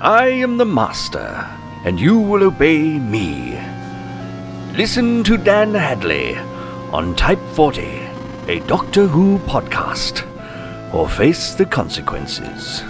I am the Master, and you will obey me. Listen to Dan Hadley on Type 40, a Doctor Who podcast, or face the consequences.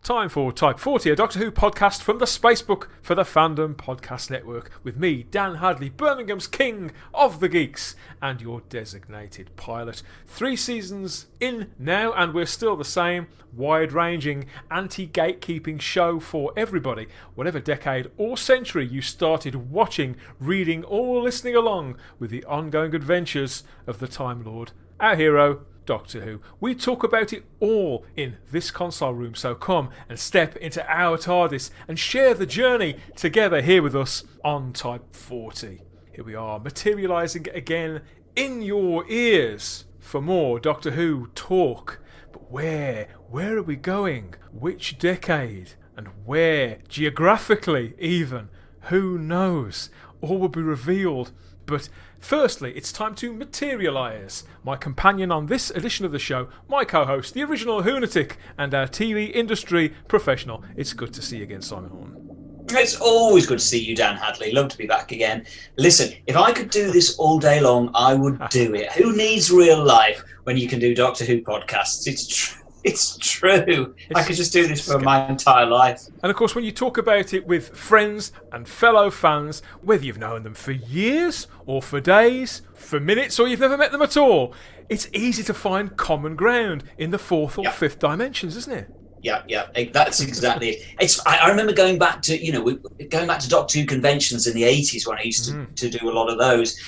Time for Type 40, a Doctor Who podcast from the Spacebook for the Fandom Podcast Network, with me, Dan Hadley, Birmingham's King of the Geeks, and your designated pilot. 3 seasons in now, and we're still the same wide-ranging, anti-gatekeeping show for everybody, whatever decade or century you started watching, reading, or listening along with the ongoing adventures of the Time Lord, our hero, Doctor Who. We talk about it all in this console room, so come and step into our TARDIS and share the journey together here with us on Type 40. Here we are, materialising again in your ears for more Doctor Who talk. But where are we going? Which decade? And where? Geographically even? Who knows? All will be revealed. But firstly, it's time to materialise. My companion on this edition of the show, my co-host, the original Hoonatic, and our TV industry professional. It's good to see you again, Simon Horn. It's always good to see you, Dan Hadley. Love to be back again. Listen, if I could do this all day long, I would do it. Who needs real life when you can do Doctor Who podcasts? It's true. I could just do this for my entire life. And of course, when you talk about it with friends and fellow fans, whether you've known them for years or for days, for minutes, or you've never met them at all, it's easy to find common ground in the 4th or 5th dimensions, isn't it? Yeah, that's exactly it. I remember going back to Doctor Who conventions in the 80s when I used to do a lot of those.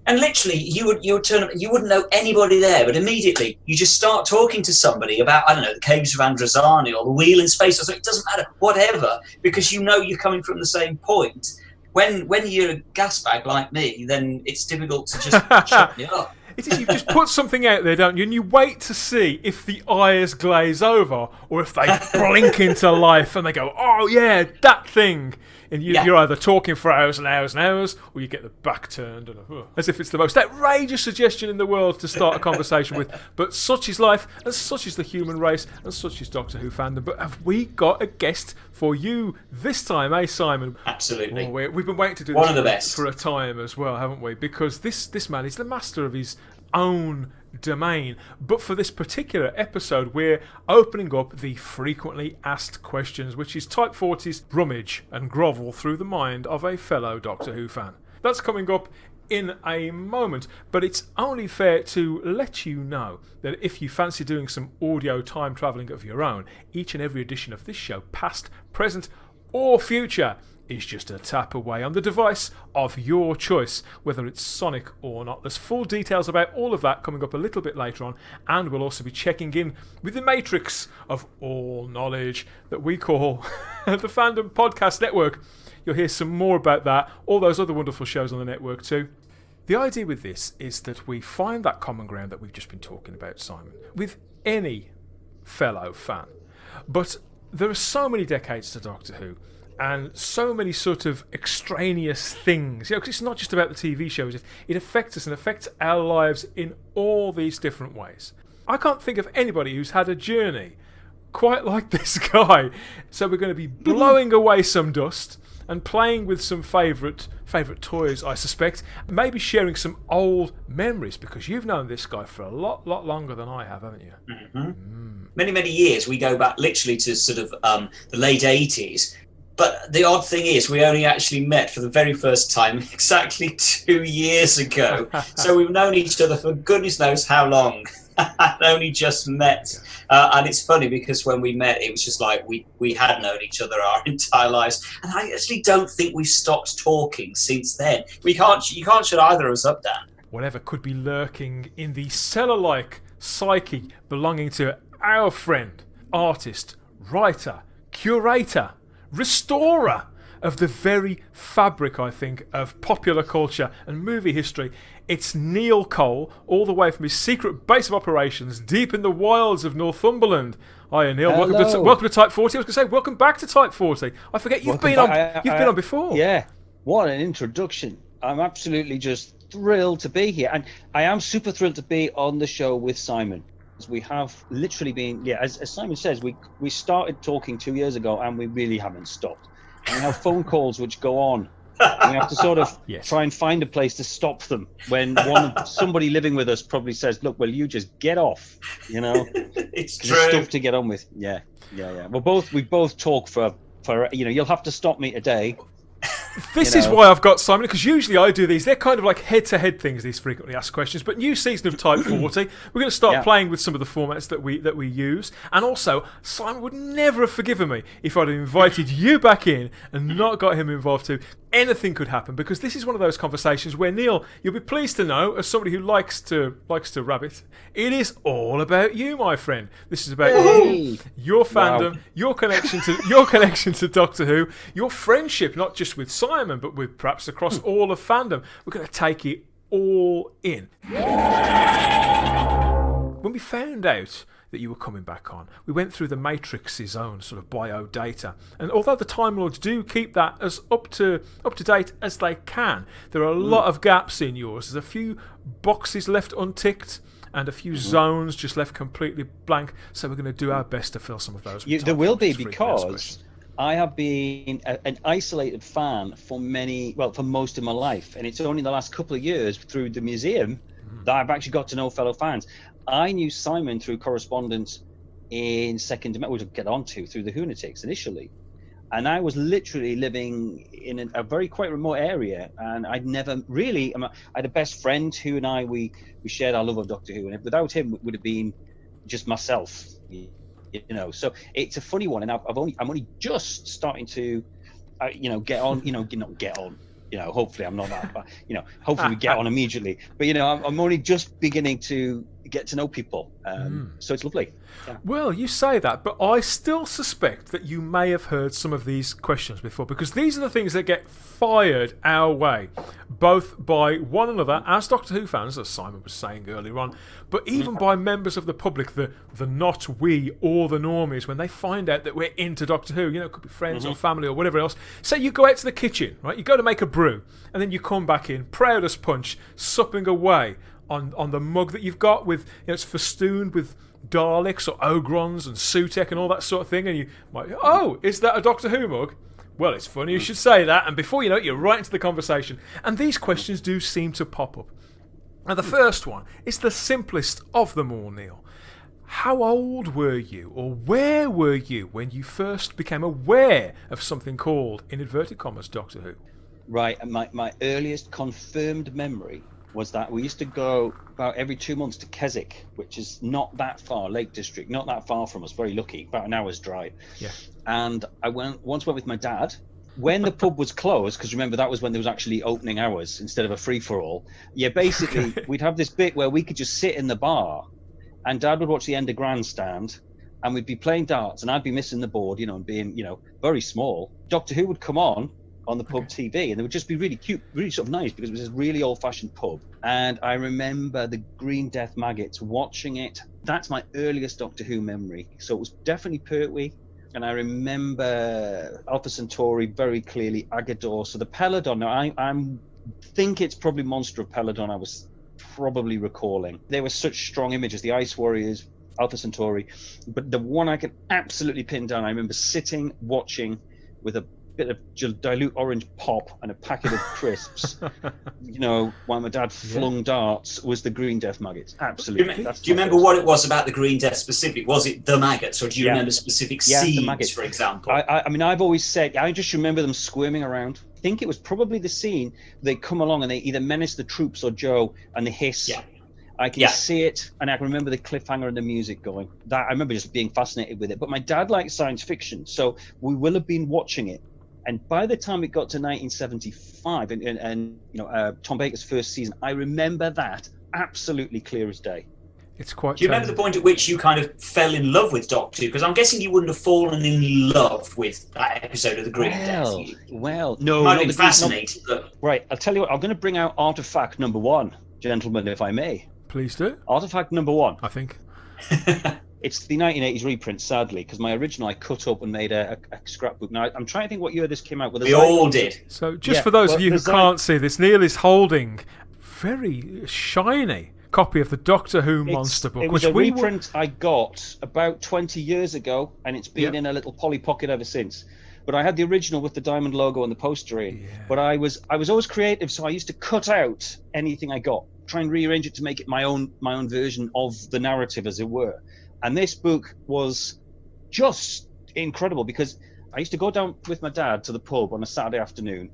And literally, you would turn up, you wouldn't know anybody there, but immediately you just start talking to somebody about, I don't know, the Caves of Androzani or the Wheel in Space or something. It doesn't matter, whatever, because you know you're coming from the same point. When you're a gas bag like me, then it's difficult to just shut you up. It is, you just put something out there, don't you? And you wait to see if the eyes glaze over or if they blink into life and they go, oh yeah, that thing. And you're either talking for hours and hours and hours, or you get the back turned, and as if it's the most outrageous suggestion in the world to start a conversation with. But such is life, and such is the human race, and such is Doctor Who fandom. But have we got a guest for you this time, eh, Simon? Absolutely. We've been waiting to do One this of the best. For a time as well, haven't we? Because this man is the master of his own domain. But for this particular episode, we're opening up the frequently asked questions, which is Type 40's rummage and grovel through the mind of a fellow Doctor Who fan. That's coming up in a moment, but it's only fair to let you know that if you fancy doing some audio time travelling of your own, each and every edition of this show, past, present or future, is just a tap away on the device of your choice, whether it's Sonic or not. There's full details about all of that coming up a little bit later on, and we'll also be checking in with the matrix of all knowledge that we call the Fandom Podcast Network. You'll hear some more about that, all those other wonderful shows on the network too. The idea with this is that we find that common ground that we've just been talking about, Simon, with any fellow fan. But there are so many decades to Doctor Who, and so many sort of extraneous things. Because it's not just about the TV shows. It affects us and affects our lives in all these different ways. I can't think of anybody who's had a journey quite like this guy. So we're going to be blowing away some dust and playing with some favourite toys, I suspect. Maybe sharing some old memories, because you've known this guy for a lot longer than I have, haven't you? Mm-hmm. Many years. We go back literally to sort of the late 80s. But the odd thing is, we only actually met for the very first time exactly 2 years ago. So we've known each other for goodness knows how long. Only just met. And it's funny because when we met, it was just like we had known each other our entire lives. And I actually don't think we've stopped talking since then. You can't shut either of us up, Dan. Whatever could be lurking in the cellar-like psyche belonging to our friend, artist, writer, curator, restorer of the very fabric, I think, of popular culture and movie history. It's Neil Cole, all the way from his secret base of operations deep in the wilds of Northumberland. Hiya, Neil. Welcome to Type 40. I was going to say, welcome back to Type 40. I forget you've been on before. Yeah, what an introduction. I'm absolutely just thrilled to be here. And I am super thrilled to be on the show with Simon. We have literally been, as Simon says, we started talking 2 years ago and we really haven't stopped. And we have phone calls which go on. And we have to sort of try and find a place to stop them when somebody living with us probably says, look, well, you just get off, It's true. There's stuff to get on with. Yeah. We both talk for you'll have to stop me today. This is why I've got Simon, because usually I do these. They're kind of like head-to-head things, these frequently asked questions. But new season of Type 40, we're going to start playing with some of the formats that we use. And also, Simon would never have forgiven me if I'd have invited you back in and not got him involved too. Anything could happen, because this is one of those conversations where, Neil, you'll be pleased to know, as somebody who likes to rabbit, it is all about you, my friend. This is about you, your fandom, your connection to Doctor Who, your friendship, not just with Simon, but with perhaps across all of fandom. We're going to take it all in. When we found out that you were coming back on, we went through the Matrix's own sort of bio data, and although the Time Lords do keep that as up to date as they can, there are a lot of gaps in yours. There's a few boxes left unticked and a few zones just left completely blank, so we're going to do our best to fill some of those. There will be, because I have been an isolated fan for most of my life, and it's only the last couple of years through the museum that I've actually got to know fellow fans. I knew Simon through correspondence in Second Dimension, which we'll get onto, through the Lunatics initially. And I was literally living in a very quite remote area, and I'd never really, I had a best friend who and I, we shared our love of Doctor Who, and without him, it would have been just myself, So it's a funny one, and I'm only just starting to, get on, not get on. Hopefully I'm not that, but hopefully we get on immediately. But I'm only just beginning to get to know people, so it's lovely. Yeah. Well, you say that, but I still suspect that you may have heard some of these questions before, because these are the things that get fired our way, both by one another as Doctor Who fans, as Simon was saying earlier on, but even by members of the public, the not we or the normies, when they find out that we're into Doctor Who. It could be friends or family or whatever else. Say you go out to the kitchen, right? You go to make a brew, and then you come back in, proud as punch, supping away on the mug that you've got with, it's festooned with Daleks or Ogrons and Sutek and all that sort of thing, and you might, is that a Doctor Who mug? Well, it's funny you should say that, and before you know it, you're right into the conversation. And these questions do seem to pop up. Now, the first one is the simplest of them all, Neil. How old were you, or where were you, when you first became aware of something called, in inverted commas, Doctor Who? Right, and my earliest confirmed memory was that we used to go about every 2 months to Keswick, which is not that far, Lake District, not that far from us, very lucky, about an hour's drive. Yeah. And I once went with my dad. When the pub was closed, because remember that was when there was actually opening hours instead of a free-for-all. Yeah, basically, we'd have this bit where we could just sit in the bar, and Dad would watch the end of Grandstand, and we'd be playing darts, and I'd be missing the board, and being, very small. Doctor Who would come on, on the pub TV, and they would just be really cute, really sort of nice, because it was this really old-fashioned pub. And I remember the Green Death Maggots, watching it. That's my earliest Doctor Who memory. So it was definitely Pertwee, and I remember Alpha Centauri very clearly, Agador. So the Peladon, now I think it's probably Monster of Peladon I was probably recalling. There were such strong images, the Ice Warriors, Alpha Centauri, but the one I can absolutely pin down, I remember sitting, watching with a bit of dilute orange pop and a packet of crisps, while my dad flung darts, was the Green Death Maggots. Absolutely. Do you remember what it was about the Green Death specific? Was it the maggots, or do you remember specific scenes, for example? I mean, I've always said, I just remember them squirming around. I think it was probably the scene they come along and they either menace the troops or Joe, and they hiss. Yeah. I can see it, and I can remember the cliffhanger and the music going. That I remember just being fascinated with it. But my dad liked science fiction, so we will have been watching it. And by the time it got to 1975 and Tom Baker's first season, I remember that absolutely clear as day. It's quite. Do you remember the point at which you kind of fell in love with Doctor Who? Because I'm guessing you wouldn't have fallen in love with that episode of the Green Death. Well, no. You might have been fascinated. Right, I'll tell you what. I'm going to bring out artifact number 1, gentlemen, if I may. Please do. Artifact number 1. I think. It's the 1980s reprint, sadly, because my original I cut up and made a scrapbook. Now, I'm trying to think what year this came out. We all did. So, just for those of you who can't see this, Neil is holding very shiny copy of the Doctor Who monster book. It was a reprint I got about 20 years ago, and it's been in a little Polly pocket ever since. But I had the original with the diamond logo and the poster in. Yeah. But I was always creative, so I used to cut out anything I got, try and rearrange it to make it my own version of the narrative, as it were. And this book was just incredible, because I used to go down with my dad to the pub on a Saturday afternoon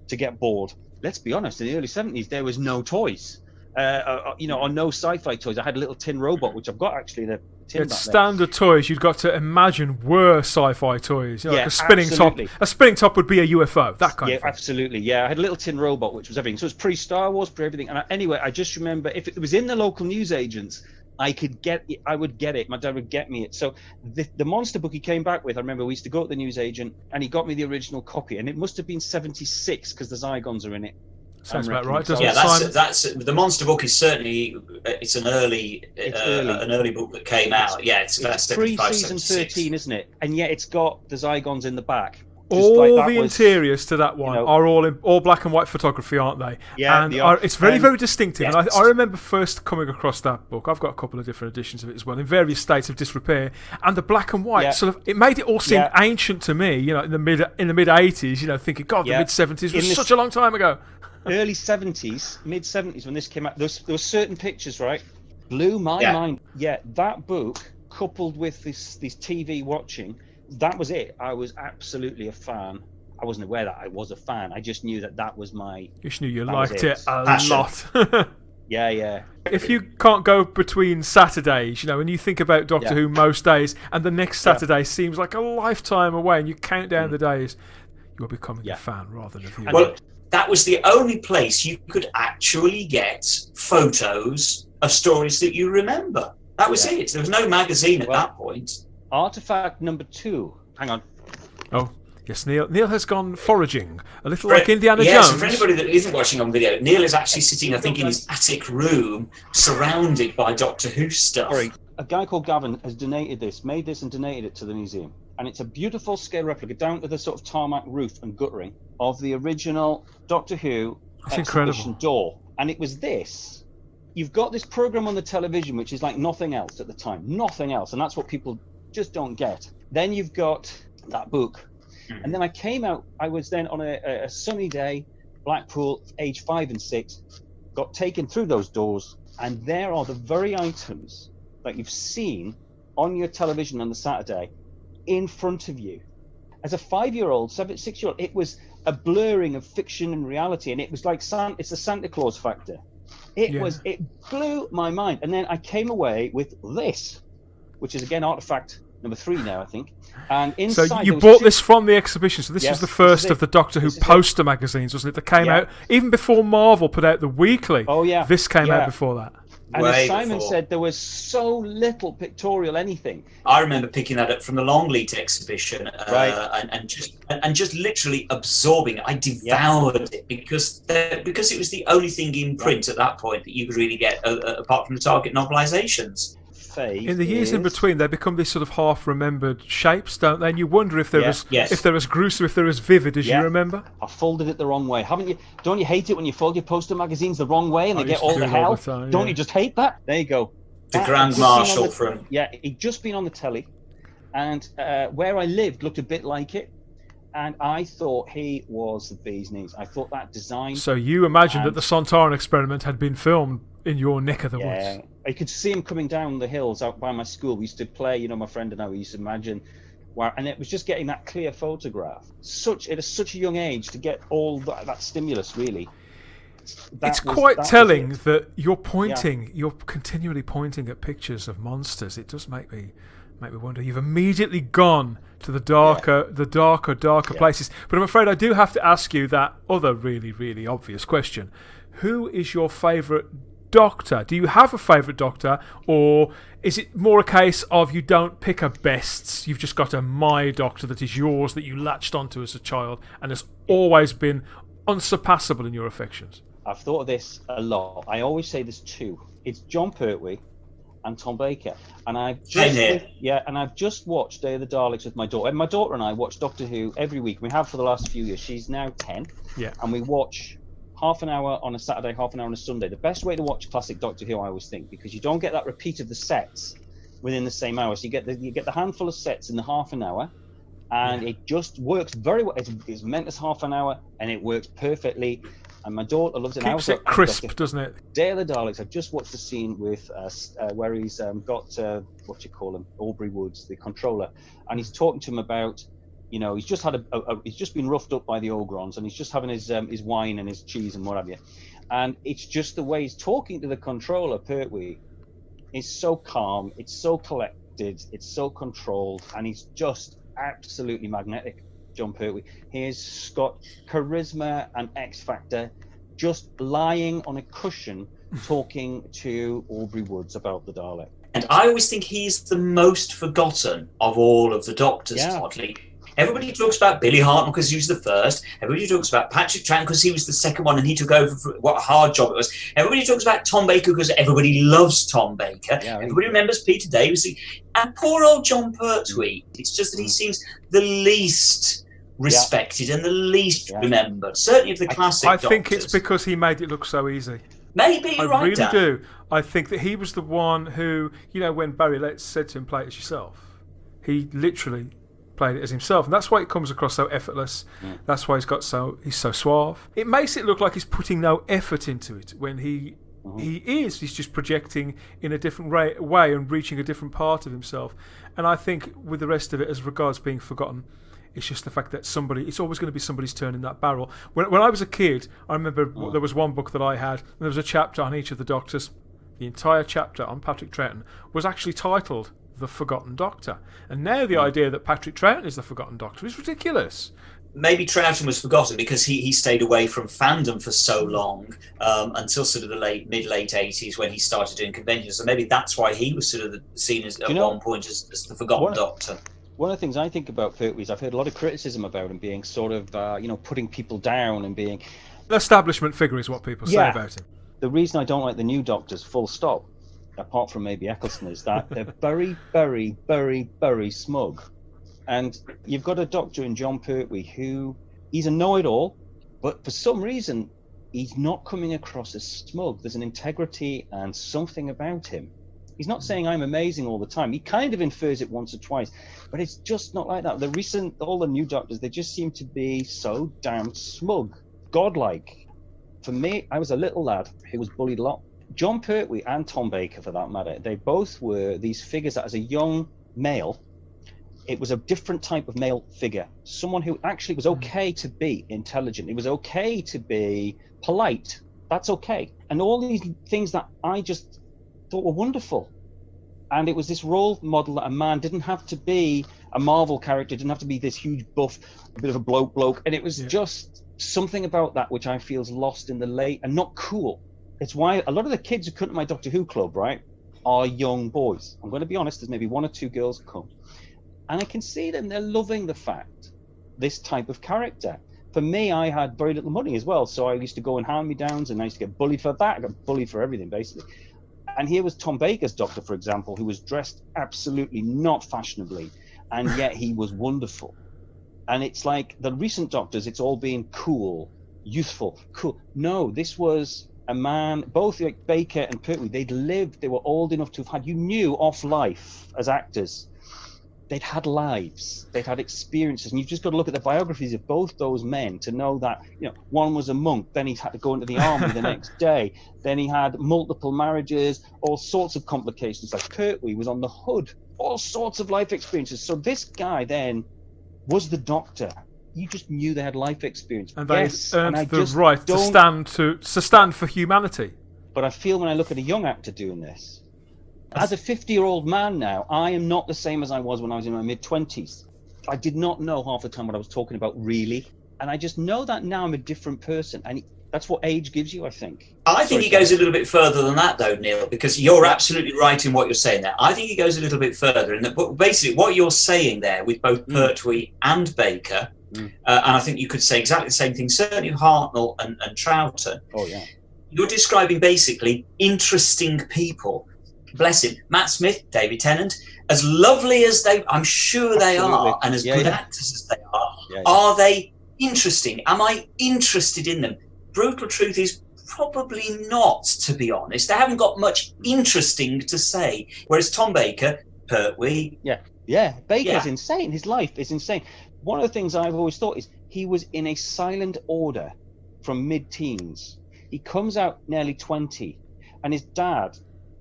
to get bored. Let's be honest, in the early 70s, there was no toys, or no sci-fi toys. I had a little tin robot, which I've got actually in a tin back there. Standard toys you'd got to imagine were sci-fi toys. Like a spinning top. A spinning top would be a UFO, that kind of thing. Absolutely. Yeah, I had a little tin robot, which was everything. So it was pre-Star Wars, pre-everything. And anyway, I just remember if it was in the local newsagents, I would get it. My dad would get me it. So the monster book he came back with, I remember we used to go to the newsagent and he got me the original copy, and it must have been 76 because the Zygons are in it. Sounds about right. That's the monster book is certainly an early book that came out. Yeah, it's pre-season 13, isn't it? And yet it's got the Zygons in the back. All the interiors to that one are all black and white photography, aren't they? Yeah, and it's very, very distinctive. And I remember first coming across that book. I've got a couple of different editions of it as well, in various states of disrepair. And the black and white it made it all seem ancient to me. In the mid 80s, thinking, God, the mid 70s was such a long time ago. Early 70s, mid 70s when this came out, there were certain pictures, right? Blew my mind. Yeah, that book coupled with this TV watching. That was it. I was absolutely a fan. I wasn't aware that I was a fan. I just knew that was my... You just knew you liked it a lot. Yeah. If you can't go between Saturdays, and you think about Doctor Who most days, and the next Saturday seems like a lifetime away, and you count down the days, you're becoming a fan rather than a viewer. Well, that was the only place you could actually get photos of stories that you remember. That was it. There was no magazine at that point. Artifact number 2. Hang on. Oh, yes, Neil has gone foraging, a little like Indiana Jones. Yes, and for anybody that isn't watching on video, Neil is actually sitting, I think, in his attic room, surrounded by Doctor Who stuff. Sorry, a guy called Gavin has made this and donated it to the museum. And it's a beautiful scale replica, down to the sort of tarmac roof and guttering, of the original Doctor Who exhibition door. And it was this. You've got this program on the television, which is like nothing else at the time. Nothing else. And that's what people just don't get. Then you've got that book. And then I was then on a sunny day, Blackpool, age 5 and 6, got taken through those doors, and there are the very items that you've seen on your television on the Saturday in front of you. As a 5-year-old, 6-year-old, it was a blurring of fiction and reality, and it was like it's the Santa Claus factor. It blew my mind. And then I came away with this, which is again artifact number 3 now, I think. And inside, so you bought this from the exhibition. So this was the first of the Doctor Who poster magazines, wasn't it? That came out even before Marvel put out the weekly. Oh yeah, this came out before that. And as Simon said, there was so little pictorial anything. I remember picking that up from the Longleat exhibition, right. and just literally absorbing it. I devoured it because it was the only thing in print at that point that you could really get, apart from the Target novelizations. In the years in between, they become these sort of half-remembered shapes, don't they? And you wonder if they're as gruesome, if they're as vivid as you remember. I folded it the wrong way, haven't you? Don't you hate it when you fold your poster magazines the wrong way and they get all the hell? Don't you just hate that? There you go. The Grand Marshal from... Yeah, he'd just been on the telly, and where I lived looked a bit like it, and I thought he was the bee's knees. I thought that design... So you imagined that the Sontaran experiment had been filmed in your neck of the woods? I could see him coming down the hills out by my school. We used to play, my friend and I, we used to imagine, and it was just getting that clear photograph. At such a young age to get all that stimulus, really. It's quite telling that you're continually pointing at pictures of monsters. It does make me wonder. You've immediately gone to the darker places. But I'm afraid I do have to ask you that other really, really obvious question. Who is your favourite Doctor? Do you have a favourite Doctor, or is it more a case of you don't pick a bests, you've just got a my Doctor that is yours, that you latched onto as a child and has always been unsurpassable in your affections? I've thought of this a lot. I always say there's two. It's John Pertwee and Tom Baker. And I've just watched Day of the Daleks with my daughter. And my daughter and I watch Doctor Who every week. We have for the last few years. She's now 10. Yeah. And we watch half an hour on a Saturday, half an hour on a Sunday. The best way to watch classic Doctor Who, I always think, because you don't get that repeat of the sets within the same hour. So you get the handful of sets in the half an hour, and it just works very well. It's meant as half an hour, and it works perfectly. And my daughter loves it. Keeps it crisp, doesn't it? Day of the Daleks. I've just watched the scene with where he's got Aubrey Woods, the controller, and he's talking to him about. He's just had he's just been roughed up by the Ogrons, and he's just having his wine and his cheese and what have you. And it's just the way he's talking to the controller, Pertwee, is so calm, it's so collected, it's so controlled, and he's just absolutely magnetic, John Pertwee. He's got charisma and X factor, just lying on a cushion talking to Aubrey Woods about the Dalek. And I always think he's the most forgotten of all of the Doctors, oddly. Everybody talks about Billy Hartnell because he was the first. Everybody talks about Patrick Troughton because he was the second one and he took over for what a hard job it was. Everybody talks about Tom Baker because everybody loves Tom Baker. Yeah, everybody remembers Peter Davison. And poor old John Pertwee. It's just that he seems the least respected and the least remembered. Certainly of the classic Doctors. I think it's because he made it look so easy. Maybe you're right, I really Dan. do. I think that he was the one who, when Barry Letts said to him, play it as yourself, he literally played it as himself, and that's why it comes across so effortless. That's why he's so suave. It makes it look like he's putting no effort into it when he's just projecting in a different way and reaching a different part of himself. And I think with the rest of it, as regards being forgotten, it's just the fact that it's always going to be somebody's turn in that barrel. When I was a kid, I remember there was one book that I had, and there was a chapter on each of the Doctors. The entire chapter on Patrick Troughton was actually titled The Forgotten Doctor. And now the idea that Patrick Troughton is the Forgotten Doctor is ridiculous. Maybe Troughton was forgotten because he stayed away from fandom for so long, until sort of the mid-late 80s when he started doing conventions. So maybe that's why he was sort of seen as, at one point as the Forgotten Doctor. One of the things I think about Pertwee is I've heard a lot of criticism about him being sort of, putting people down and being... An establishment figure is what people say about him. The reason I don't like the new Doctors, full stop, apart from maybe Eccleston, is that they're very, very, very, very smug. And you've got a Doctor in John Pertwee who, he's a know-it-all, but for some reason, he's not coming across as smug. There's an integrity and something about him. He's not saying I'm amazing all the time. He kind of infers it once or twice, but it's just not like that. All the new Doctors, they just seem to be so damn smug, godlike. For me, I was a little lad who was bullied a lot. John Pertwee and Tom Baker, for that matter, they both were these figures that as a young male, it was a different type of male figure. Someone who actually was okay to be intelligent. It was okay to be polite. That's okay. And all these things that I just thought were wonderful. And it was this role model that a man didn't have to be a Marvel character, didn't have to be this huge buff, a bit of a bloke. And it was just something about that which I feel is lost in the late and not cool. It's why a lot of the kids who come to my Doctor Who club, right, are young boys. I'm going to be honest, there's maybe one or two girls who come. And I can see them, they're loving the fact, this type of character. For me, I had very little money as well, so I used to go in hand-me-downs, and I used to get bullied for that. I got bullied for everything, basically. And here was Tom Baker's Doctor, for example, who was dressed absolutely not fashionably, and yet he was wonderful. And it's like the recent Doctors, it's all been cool, youthful, cool. No, this was a man, both like Baker and Pertwee, they'd lived, they were old enough to have had, you knew off life as actors, they'd had lives, they'd had experiences, and you've just got to look at the biographies of both those men to know that, you know, one was a monk, then he had to go into the army the next day, then he had multiple marriages, all sorts of complications. Like Pertwee was on the hood, all sorts of life experiences. So this guy then was the Doctor. You just knew they had life experience. And they earned the right to stand for humanity. But I feel when I look at a young actor doing this, as a 50-year-old man now, I am not the same as I was when I was in my mid-20s. I did not know half the time what I was talking about, really. And I just know that now I'm a different person. And that's what age gives you, I think. I think he goes a little bit further than that, though, Neil, because you're absolutely right in what you're saying there. I think he goes a little bit further. And basically, what you're saying there with both Pertwee and Baker, and I think you could say exactly the same thing, certainly Hartnell and Troughton. Oh, yeah. You're describing basically interesting people. Bless him. Matt Smith, David Tennant, as lovely as I'm sure they are, and as good actors as they are they interesting? Am I interested in them? Brutal truth is probably not, to be honest. They haven't got much interesting to say. Whereas Tom Baker, Pertwee... Baker's insane. His life is insane. One of the things I've always thought is he was in a silent order from mid-teens. He comes out nearly 20, and his dad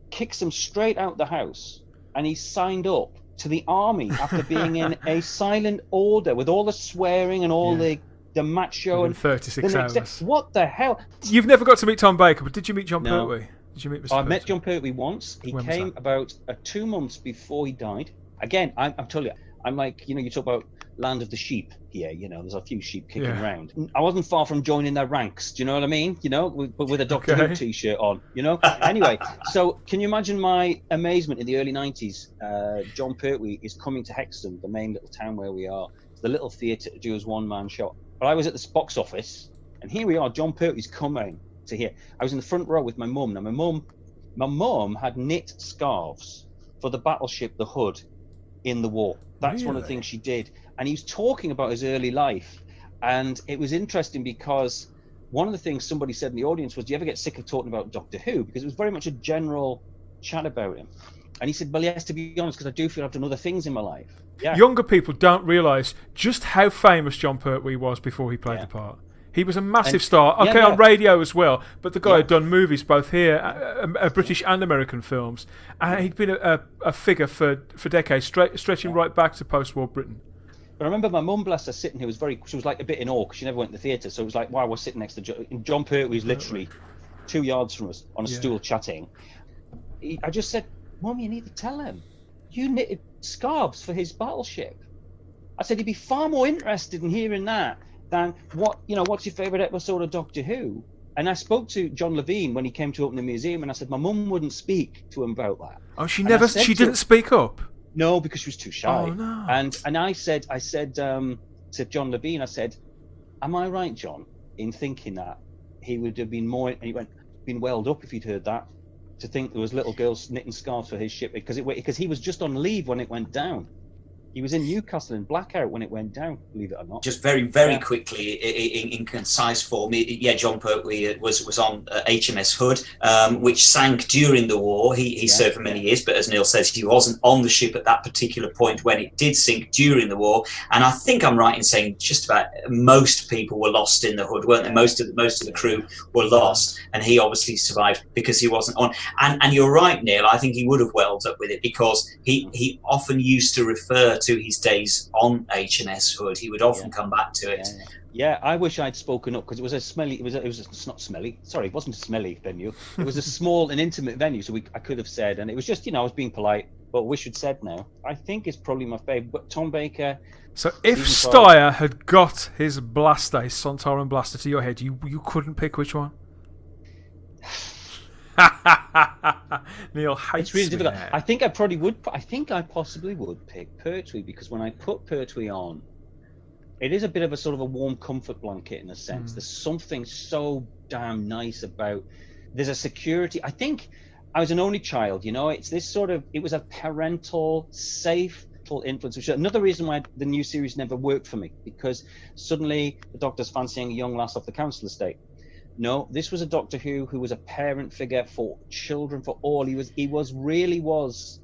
kicks him straight out the house, and he signed up to the army after being in a silent order with all the swearing and all the macho and 36 hours. What the hell? You've never got to meet Tom Baker, but did you meet John Pertwee? Did you meet Mr. I met John Pertwee once. He came about 2 months before he died. Again, I'm telling you, I'm like, you talk about land of the sheep here, there's a few sheep kicking around. I wasn't far from joining their ranks, do you know what I mean? With a Doctor Who t-shirt on, Anyway, so can you imagine my amazement in the early 90s? John Pertwee is coming to Hexham, the main little town where we are, the little theatre to do his one-man show. But I was at the box office, and here we are, John Pertwee's coming to here. I was in the front row with my mum. Now, my mum had knit scarves for the battleship, the Hood, in the war. That's one of the things she did. And he was talking about his early life. And it was interesting because one of the things somebody said in the audience was, do you ever get sick of talking about Doctor Who? Because it was very much a general chat about him. And he said, well, yes, to be honest, because I do feel I've done other things in my life. Yeah. Younger people don't realise just how famous John Pertwee was before he played the part. He was a massive star. On radio as well, but the guy had done movies both here, British and American films. And he'd been a figure for decades, stretching right back to post-war Britain. But I remember my mum, bless her, sitting here, she was like a bit in awe because she never went to the theatre. So it was like, wow, we're sitting next to John Pertwee, who's literally 2 yards from us on a stool chatting. I just said, Mum, you need to tell him. You knitted scarves for his battleship. I said, he'd be far more interested in hearing that than what's your favourite episode of Doctor Who? And I spoke to John Levine when he came to open the museum, and I said my mum wouldn't speak to him about that. Oh, she didn't speak up? No, because she was too shy. Oh, no. And I said to John Levine, I said, am I right, John, in thinking that he would have been more, and he went, been welled up if he'd heard that, to think there was little girls knitting scarves for his ship, because he was just on leave when it went down. He was in Newcastle in blackout when it went down, believe it or not. Just very, very quickly, in concise form, John Pertwee was on HMS Hood, which sank during the war. He served for many years, but as Neil says, he wasn't on the ship at that particular point when it did sink during the war. And I think I'm right in saying just about most people were lost in the Hood, weren't they? Most of the crew were lost, and he obviously survived because he wasn't on. And you're right, Neil. I think he would have welled up with it because he often used to refer to his days on HMS Hood. He would often come back to it. Yeah, I wish I'd spoken up because it was a smelly. It's not smelly. Sorry, it wasn't a smelly venue. It was a small and intimate venue, so I could have said, and it was just I was being polite. But I wish I'd said now. I think it's probably my favourite. But Tom Baker. So if Steyer had got his blaster, his Sontaran blaster to your head, you couldn't pick which one. Neil hates It's really difficult. me now. I think I probably would. I think I possibly would pick Pertwee, because when I put Pertwee on, it is a bit of a sort of a warm comfort blanket in a sense. There's something so damn nice about. There's a security. I think I was an only child. It's this sort of. It was a parental, safe influence. Which is another reason why the new series never worked for me, because suddenly the Doctor's fancying a young lass off the council estate. No, this was a Doctor Who was a parent figure for children, for all. He really was.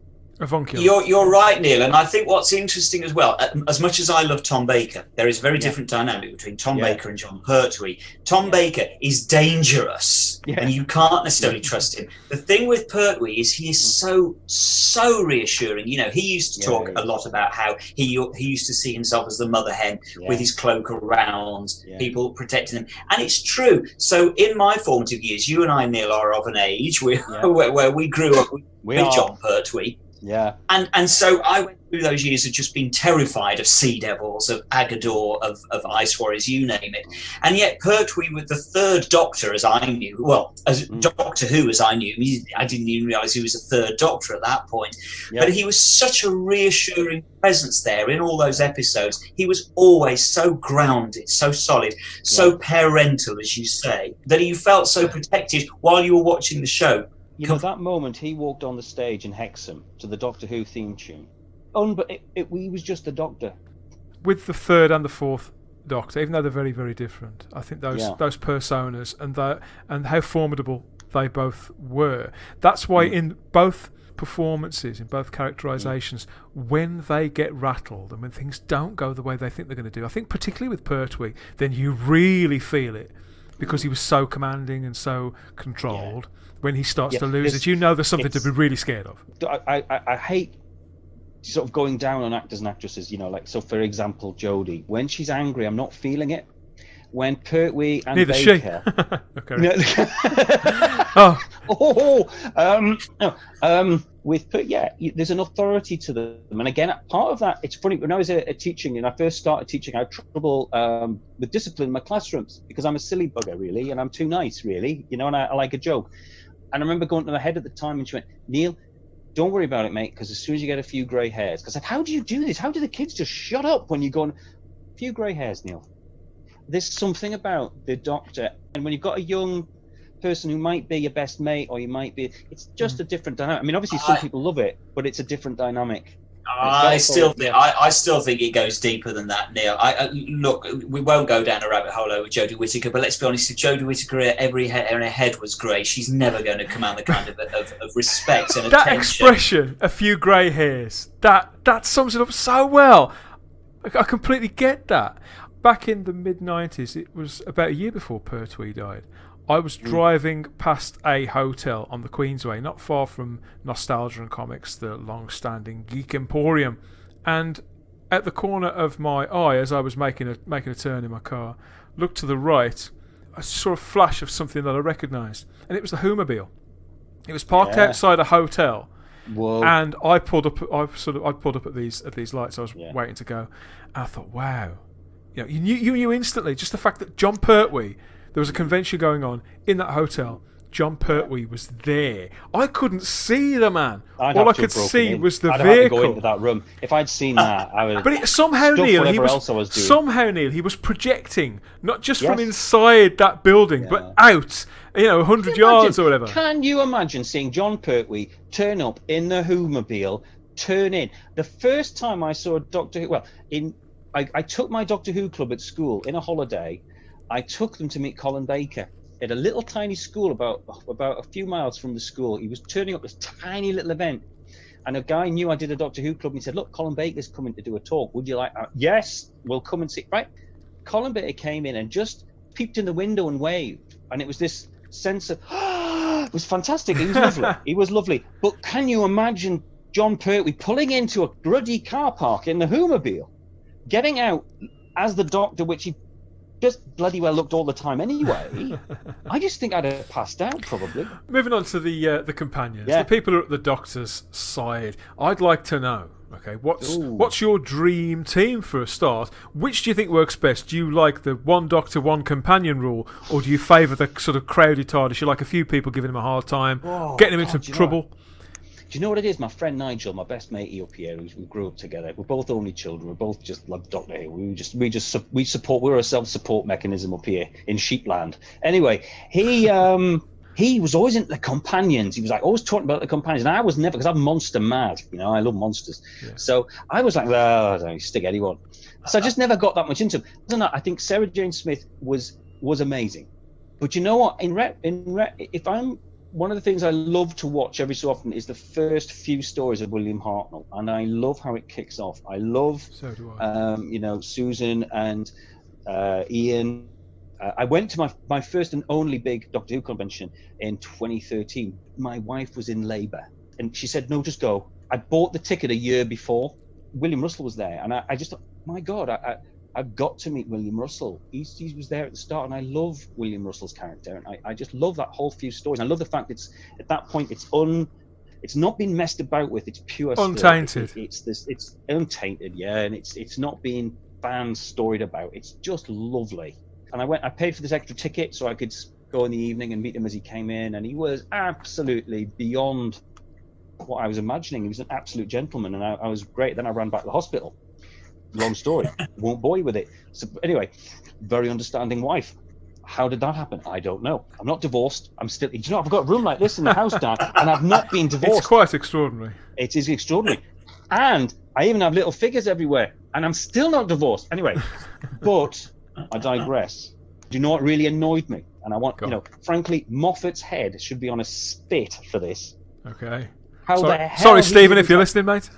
You're right, Neil, and I think what's interesting as well, as much as I love Tom Baker, there is a very different dynamic between Tom Baker and John Pertwee. Tom Baker is dangerous, and you can't necessarily trust him. The thing with Pertwee is he is so reassuring. He used to talk a lot about how he used to see himself as the mother hen with his cloak around, people protecting him, and it's true. So in my formative years, you and I, Neil, are of an age where we grew up with John Pertwee. Yeah. And so I went through those years of just being terrified of sea devils, of Agador, of ice warriors, you name it. And yet Pertwee was the third Doctor, as I knew. Well, as Doctor Who, as I knew. I didn't even realise he was a third Doctor at that point. Yeah. But he was such a reassuring presence there in all those episodes. He was always so grounded, so solid, so parental, as you say, that you felt so protected while you were watching the show. That moment he walked on the stage in Hexham to the Doctor Who theme tune. But he was just the Doctor. With the third and the fourth Doctor, even though they're very, very different, I think those personas and how formidable they both were. That's why in both performances, in both characterizations, when they get rattled and when things don't go the way they think they're going to do, I think particularly with Pertwee, then you really feel it, because he was so commanding and so controlled. When he starts to lose it, there's something to be really scared of. I hate sort of going down on actors and actresses, so for example, Jodie, when she's angry, I'm not feeling it. When Pertwee and Neither Baker, there's an authority to them, and again, part of that, it's funny, when I was teaching and I first started teaching, I had trouble with discipline in my classrooms because I'm a silly bugger, really, and I'm too nice, really, and I like a joke. And I remember going to my head at the time, and she went, "Neil, don't worry about it, mate, because as soon as you get a few grey hairs," because how do you do this? How do the kids just shut up when you go on a few grey hairs, Neil? There's something about the Doctor, and when you've got a young person who might be your best mate, or you might be, it's just a different dynamic. I mean, obviously some people love it, but it's a different dynamic. I still think it goes deeper than that, Neil. Look, we won't go down a rabbit hole over Jodie Whittaker, but let's be honest, if Jodie Whittaker, every hair in her head was grey, she's never going to command the kind of respect and attention. That expression, a few grey hairs, that sums it up so well. I completely get that. Back in the mid-90s, it was about a year before Pertwee died, I was driving past a hotel on the Queensway, not far from Nostalgia and Comics, the long-standing geek emporium, and at the corner of my eye, as I was making a turn in my car, looked to the right, I saw a flash of something that I recognised, and it was the Whomobile. It was parked outside a hotel. Whoa. And I pulled up. I pulled up at these lights. I was waiting to go, and I thought, wow, you knew instantly, just the fact that John Pertwee. There was a convention going on in that hotel. John Pertwee was there. I couldn't see the man. All I could see was the vehicle. I'd have to go into that room. If I'd seen that, I would. But somehow, Neil, he was projecting, not just from inside that building, but out. 100 yards or whatever. Can you imagine seeing John Pertwee turn up in the Whomobile, turn in? The first time I saw Doctor Who, I took my Doctor Who club at school in a holiday. I took them to meet Colin Baker at a little tiny school about a few miles from the school. He was turning up this tiny little event, and a guy knew I did a Doctor Who club, and he said, "Look, Colin Baker's coming to do a talk. Would you like that?" "Yes, we'll come and see." Right? Colin Baker came in and just peeped in the window and waved, and it was this sense of, it was fantastic. He was lovely. He was lovely. But can you imagine John Pertwee pulling into a ruddy car park in the Whomobile, getting out as the Doctor, which he just bloody well looked all the time anyway. I just think I'd have passed out probably. Moving on to the companions, Yeah. the people who are at the Doctor's side. I'd like to know. Okay, what's your dream team for a start? Which do you think works best? Do you like the one Doctor, one companion rule, or do you favour the sort of crowded TARDIS? You like a few people giving him a hard time, getting him into trouble? Do you know what it is? My friend Nigel, my best mate up here, we grew up together. We're both only children. We both just love Doctor Who. We support. We're a self-support mechanism up here in Sheepland. Anyway, he was always into the companions. He was like always talking about the companions, and I was never, because I'm monster mad. You know, I love monsters. Yeah. So I was like, well, I don't stick anyone. So I just never got that much into them. I don't know. I think Sarah Jane Smith was amazing, but you know what? If I'm one of the things I love to watch every so often is the first few stories of William Hartnell, and I love how it kicks off. I love, so do I. Susan and Ian. I went to my first and only big Doctor Who convention in 2013. My wife was in labour, and she said, "No, just go." I bought the ticket a year before. William Russell was there, and I just thought, my God, I've got to meet William Russell. He was there at the start, and I love William Russell's character, and I just love that whole few stories. I love the fact it's at that point it's not been messed about with. It's pure untainted. It's untainted, yeah, and it's not being fan storied about. It's just lovely. And I paid for this extra ticket so I could go in the evening and meet him as he came in, and he was absolutely beyond what I was imagining. He was an absolute gentleman, and I was great. Then I ran back to the hospital. Long story. Won't bore you with it. So anyway, very understanding wife. How did that happen? I don't know. I'm not divorced. I'm still. Do you know, I've got a room like this in the house, Dan, and I've not been divorced. It's quite extraordinary. It is extraordinary. And I even have little figures everywhere, and I'm still not divorced. Anyway, but I digress. Do you know what really annoyed me? And I want, frankly, Moffat's head should be on a spit for this. Okay. Sorry, Stephen, if you're listening, mate.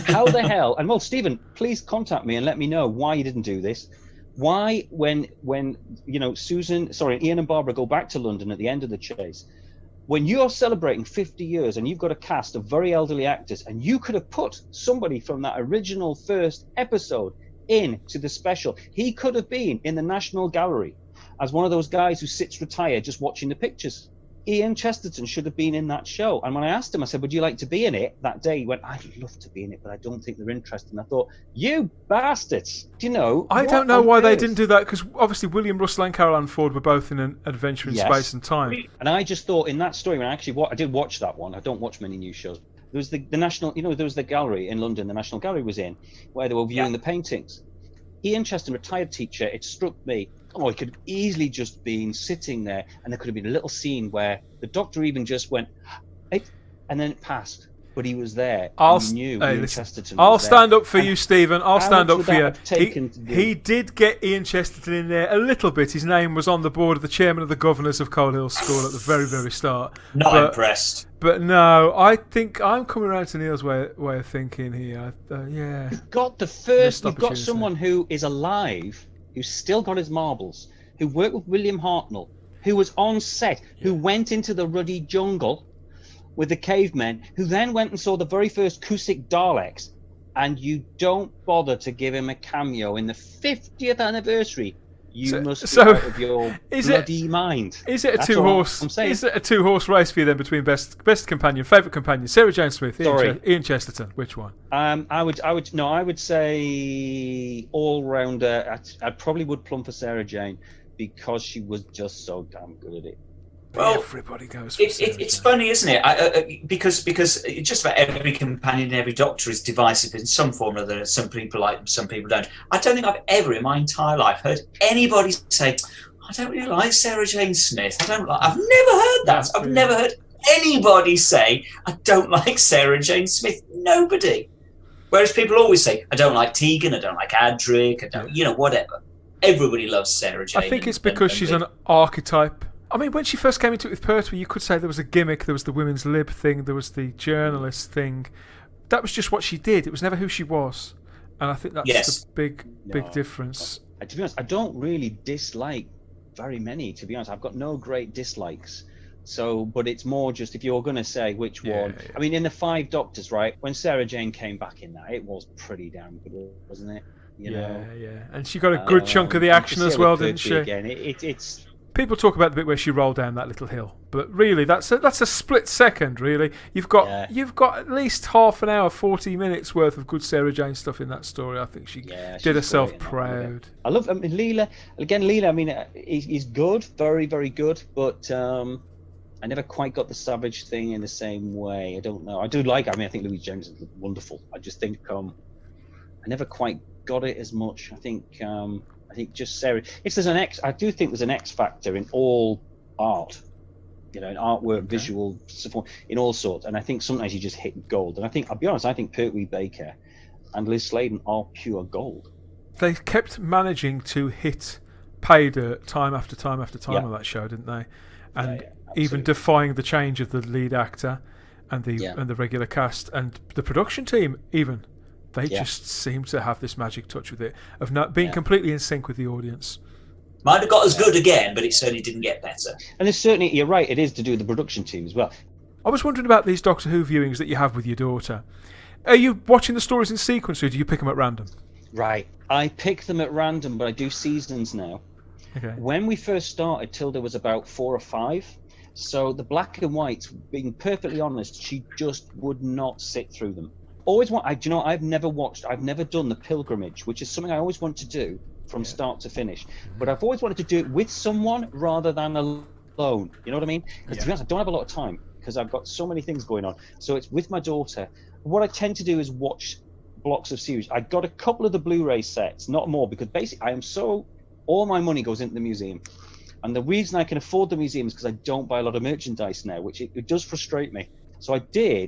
How the hell? And well, Stephen, please contact me and let me know why you didn't do this. Why, when Ian and Barbara go back to London at the end of the chase, when you're celebrating 50 years and you've got a cast of very elderly actors, and you could have put somebody from that original first episode into the special. He could have been in the National Gallery as one of those guys who sits retired just watching the pictures. Ian Chesterton should have been in that show. And when I asked him, I said, would you like to be in it that day? He went, I'd love to be in it, but I don't think they're interested. And I thought, you bastards. Do you know? I don't know why they didn't do that, because obviously William Russell and Carol Ann Ford were both in an adventure in space and time. And I just thought in that story, when I did watch that one, I don't watch many news shows. There was the National, there was the gallery in London, the National Gallery was in, where they were viewing the paintings. Ian Chesterton, retired teacher, it struck me, it could have easily just been sitting there, and there could have been a little scene where the Doctor even just went, and then it passed. But he was there. I'll stand up for you, Stephen. I'll stand up for you. He did get Ian Chesterton in there a little bit. His name was on the board of the chairman of the governors of Coal Hill School at the very, very start. Not impressed. But no, I think I'm coming around to Neil's way of thinking here. Yeah. We've got someone who is alive, who's still got his marbles, who worked with William Hartnell, who was on set, who went into the ruddy jungle with the cavemen, who then went and saw the very first Kusik Daleks, and you don't bother to give him a cameo in the 50th anniversary. You must be out of your bloody mind. Is it a two-horse race for you then between best companion, favourite companion, Sarah Jane Smith, Ian Chesterton? Which one? I would say all rounder. I probably would plumb for Sarah Jane because she was just so damn good at it. Well, everybody goes. It's funny, isn't it? Because just about every companion and every Doctor is divisive in some form or other. Some people like them, some people don't. I don't think I've ever in my entire life heard anybody say, "I don't really like Sarah Jane Smith." I've never heard that. I've never heard anybody say, "I don't like Sarah Jane Smith." Nobody. Whereas people always say, "I don't like Tegan. I don't like Adric. I don't, whatever." Everybody loves Sarah Jane. I think it's because she's an archetype. I mean, when she first came into it with Pertwee, you could say there was a gimmick, there was the women's lib thing, there was the journalist thing. That was just what she did. It was never who she was. And I think that's the big difference. To be honest, I don't really dislike very many, to be honest. I've got no great dislikes. So, but it's more just if you're going to say which one. Yeah. I mean, in the 5 Doctors, right, when Sarah Jane came back in that, it was pretty damn good, wasn't it? You know? Yeah. And she got a good chunk of the action as well, didn't she? Again, it's. People talk about the bit where she rolled down that little hill, but really, that's a split second. Really, you've got at least half an hour, 40 minutes worth of good Sarah Jane stuff in that story. I think she did herself proud. I love. I mean, Leela. I mean, he's good, very, very good, but I never quite got the Savage thing in the same way. I don't know. I do like. I mean, I think Louise James is wonderful. I just think I never quite got it as much. I think just Sarah. I do think there's an X factor in all art, in artwork, visual support, in all sorts. And I think sometimes you just hit gold. And I'll be honest, I think Pertwee Baker and Liz Sladen are pure gold. They kept managing to hit pay dirt time after time after time on that show, didn't they? And even defying the change of the lead actor and the regular cast and the production team even. They just seem to have this magic touch with it, of not being completely in sync with the audience. Might have got as good again, but it certainly didn't get better. And it's certainly, you're right, it is to do with the production team as well. I was wondering about these Doctor Who viewings that you have with your daughter. Are you watching the stories in sequence, or do you pick them at random? Right. I pick them at random, but I do seasons now. Okay. When we first started, Tilda was about 4 or 5. So the black and whites, being perfectly honest, she just would not sit through them. I've never done the pilgrimage, which is something I always want to do from start to finish. But I've always wanted to do it with someone rather than alone. You know what I mean? Because to be honest, I don't have a lot of time because I've got so many things going on. So it's with my daughter. What I tend to do is watch blocks of series. I got a couple of the Blu-ray sets, not more, because basically all my money goes into the museum. And the reason I can afford the museum is because I don't buy a lot of merchandise now, which it does frustrate me. So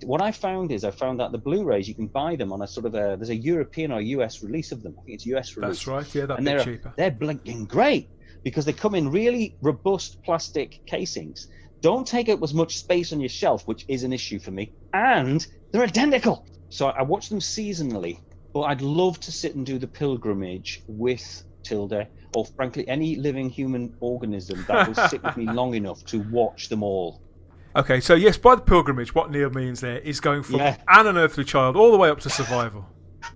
what I found that the Blu-rays, you can buy them on a sort of there's a European or US release of them. I think it's US release. That's right, yeah, that'd be cheaper. They're blinking great because they come in really robust plastic casings. Don't take up as much space on your shelf, which is an issue for me. And they're identical. So I watch them seasonally, but I'd love to sit and do the pilgrimage with Tilda, or frankly, any living human organism that will sit with me long enough to watch them all. Okay, so yes, by the pilgrimage, what Neil means there is going from an unearthly child all the way up to survival.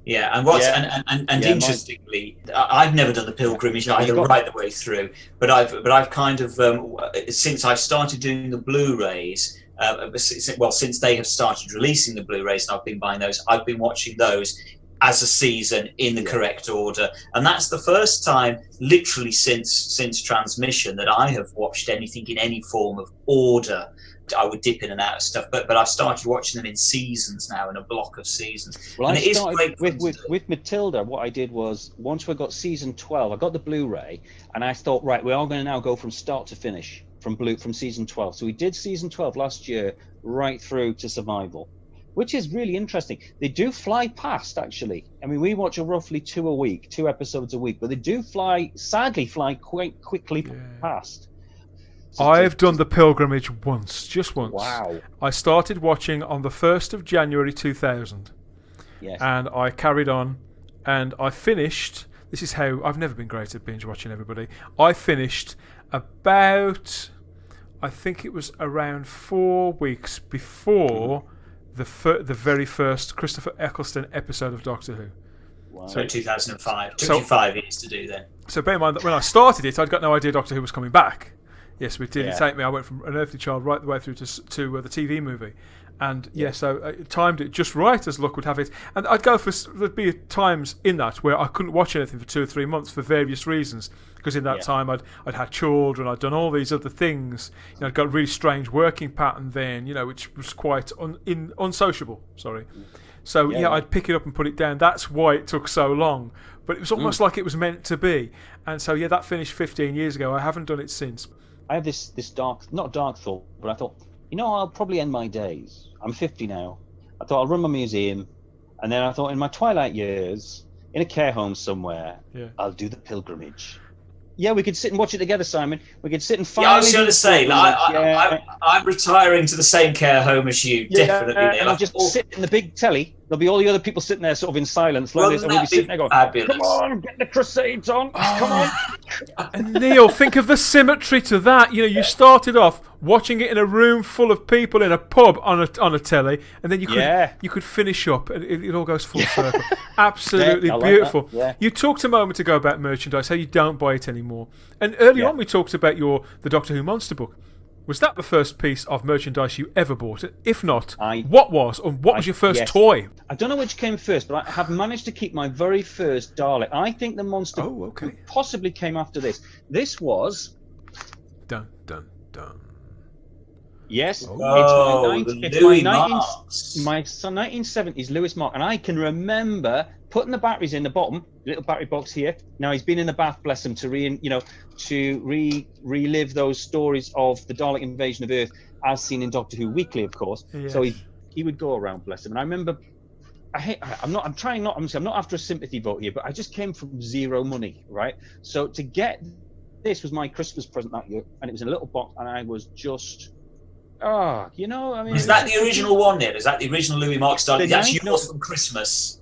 Yeah, and interestingly, I've never done the pilgrimage either right the way through, but I've kind of since I started doing the Blu-rays, since they have started releasing the Blu-rays and I've been buying those, I've been watching those as a season in the correct order, and that's the first time, literally since transmission, that I have watched anything in any form of order. I would dip in and out of stuff, but I've started watching them in seasons now, in a block of seasons. Well, I started with Matilda. What I did was, once we got season 12, I got the Blu-ray, and I thought, right, we are going to now go from start to finish from season 12. So we did season 12 last year, right through to survival, which is really interesting. They do fly past, actually. I mean, we watch roughly 2 episodes a week, but they do sadly fly quite quickly past. I've done the pilgrimage just once. Wow. I started watching on the 1st of January 2000. Yes. And I carried on, and I finished. This is how I've never been great at binge watching, everybody. I finished about, I think it was around 4 weeks before the very first Christopher Eccleston episode of Doctor Who. Wow. So 2005. Took you 5 years to do then. So bear in mind that when I started it, I'd got no idea Doctor Who was coming back. Yes, we did. It take me. I went from An Earthly Child right the way through to the TV movie, and so I timed it just right as luck would have it. And I'd go there'd be times in that where I couldn't watch anything for 2 or 3 months for various reasons, because in that time I'd had children, I'd done all these other things. I'd got a really strange working pattern then, which was quite unsociable. Sorry. So I'd pick it up and put it down. That's why it took so long. But it was almost like it was meant to be. And so that finished 15 years ago. I haven't done it since. I have this not dark thought, but I thought, I'll probably end my days. I'm 50 now. I thought I'll run my museum, and then I thought in my twilight years, in a care home somewhere, I'll do the pilgrimage. Yeah, we could sit and watch it together, Simon. We could sit and finally... Yeah, I was going to say, I'm retiring to the same care home as you, definitely. And I'll just sit in the big telly. There'll be all the other people sitting there sort of in silence. Like this, and we'll be sitting there going, fabulous. Come on, get the Crusades on. Come on. And Neil, think of the symmetry to that. You know, you started off watching it in a room full of people in a pub on a telly, and then you could finish up, and it all goes full circle. Absolutely beautiful. Yeah. You talked a moment ago about merchandise, how you don't buy it anymore, and earlier on we talked about the Doctor Who monster book. Was that the first piece of merchandise you ever bought? If not, what was your first toy? I don't know which came first, but I have managed to keep my very first Dalek. I think the monster possibly came after this. This was... Dun, dun, dun. Yes, the it's Louis Marks. my 1970s Lewis Mark, and I can remember putting the batteries in the bottom, little battery box here. Now he's been in the bath, bless him, to relive those stories of the Dalek invasion of Earth, as seen in Doctor Who Weekly, of course. Yes. So he would go around, bless him. And I remember, I'm not after a sympathy vote here, but I just came from zero money, right? So to get this was my Christmas present that year, and it was in a little box, and I was just. Is that the original one, Neil? Is that the original Louis Marks Dalek? That's yours from Christmas.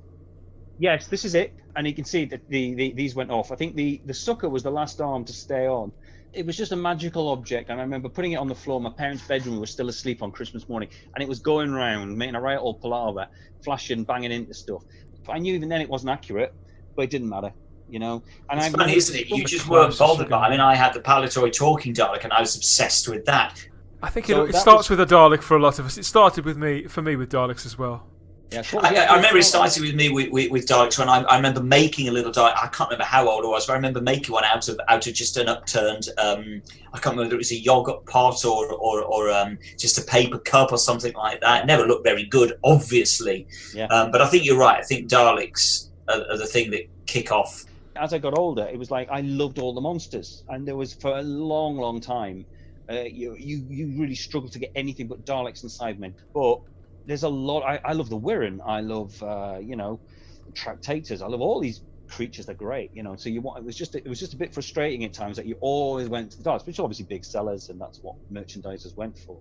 Yes, this is it. And you can see that these went off. I think the sucker was the last arm to stay on. It was just a magical object. And I remember putting it on the floor. My parents' bedroom was still asleep on Christmas morning. And it was going around, making a right old palaver, flashing, banging into stuff. But I knew even then it wasn't accurate, but it didn't matter. You know, and it's funny, isn't it? You just weren't bothered by it. I mean, I had the Palitoy talking Dalek, and I was obsessed with that. I think it starts with a Dalek for a lot of us. It started with me with Daleks as well. Yeah, I remember it started with me with Daleks when I remember making a little Dalek. I can't remember how old I was, but I remember making one out of just an upturned. I can't remember whether it was a yogurt pot or just a paper cup or something like that. It never looked very good, obviously. Yeah. But I think you're right. I think Daleks are the thing that kick off. As I got older, it was like I loved all the monsters, and there was for a long, long time. You really struggle to get anything but Daleks and Cybermen. But there's a lot. I love the Wirren. I love Tractators. I love all these creatures. They're great. So it was just a bit frustrating at times that you always went to the Daleks, which are obviously big sellers, and that's what merchandisers went for.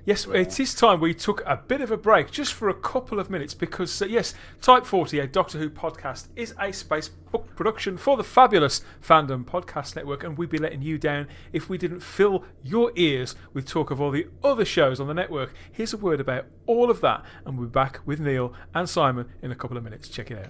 Yes, it is time we took a bit of a break, just for a couple of minutes, because, yes, Type 40, a Doctor Who podcast, is a space book production for the fabulous Fandom Podcast Network, and we'd be letting you down if we didn't fill your ears with talk of all the other shows on the network. Here's a word about all of that, and we'll be back with Neil and Simon in a couple of minutes. Check it out.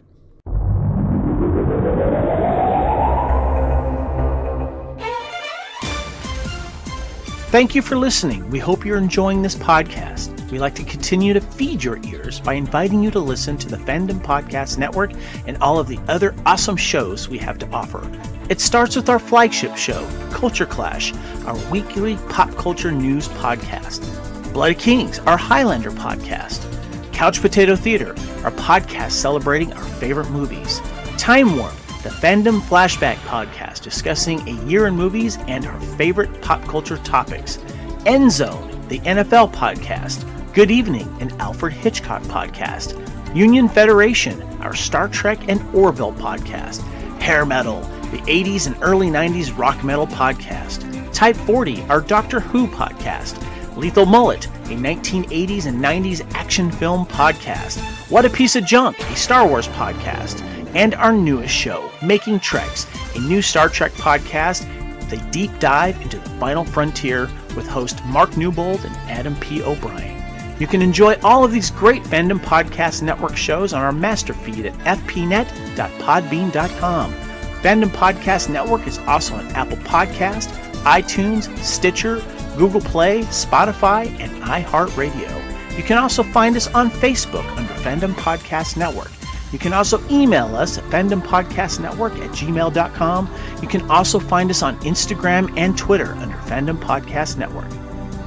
Thank you for listening. We hope you're enjoying this podcast. We like to continue to feed your ears by inviting you to listen to the Fandom Podcast Network and all of the other awesome shows we have to offer. It starts with our flagship show, Culture Clash, our weekly pop culture news podcast. Blood Kings, our Highlander podcast. Couch Potato Theater, our podcast celebrating our favorite movies. Time Warp, the Fandom Flashback podcast discussing a year in movies and our favorite pop culture topics. End Zone, the NFL podcast. Good Evening, an Alfred Hitchcock podcast. Union Federation, our Star Trek and Orville podcast. Hair Metal, the 80s and early 90s rock metal podcast. Type 40, our Doctor Who podcast. Lethal Mullet, a 1980s and 90s action film podcast. What a Piece of Junk, a Star Wars podcast. And our newest show, Making Treks, a new Star Trek podcast with a deep dive into the final frontier with host Mark Newbold and Adam P. O'Brien. You can enjoy all of these great Fandom Podcast Network shows on our master feed at fpnet.podbean.com. Fandom Podcast Network is also on Apple Podcast, iTunes, Stitcher, Google Play, Spotify, and iHeart Radio. You can also find us on Facebook under Fandom Podcast Network. You can also email us at fandompodcastnetwork@gmail.com. You can also find us on Instagram and Twitter under Fandom Podcast Network.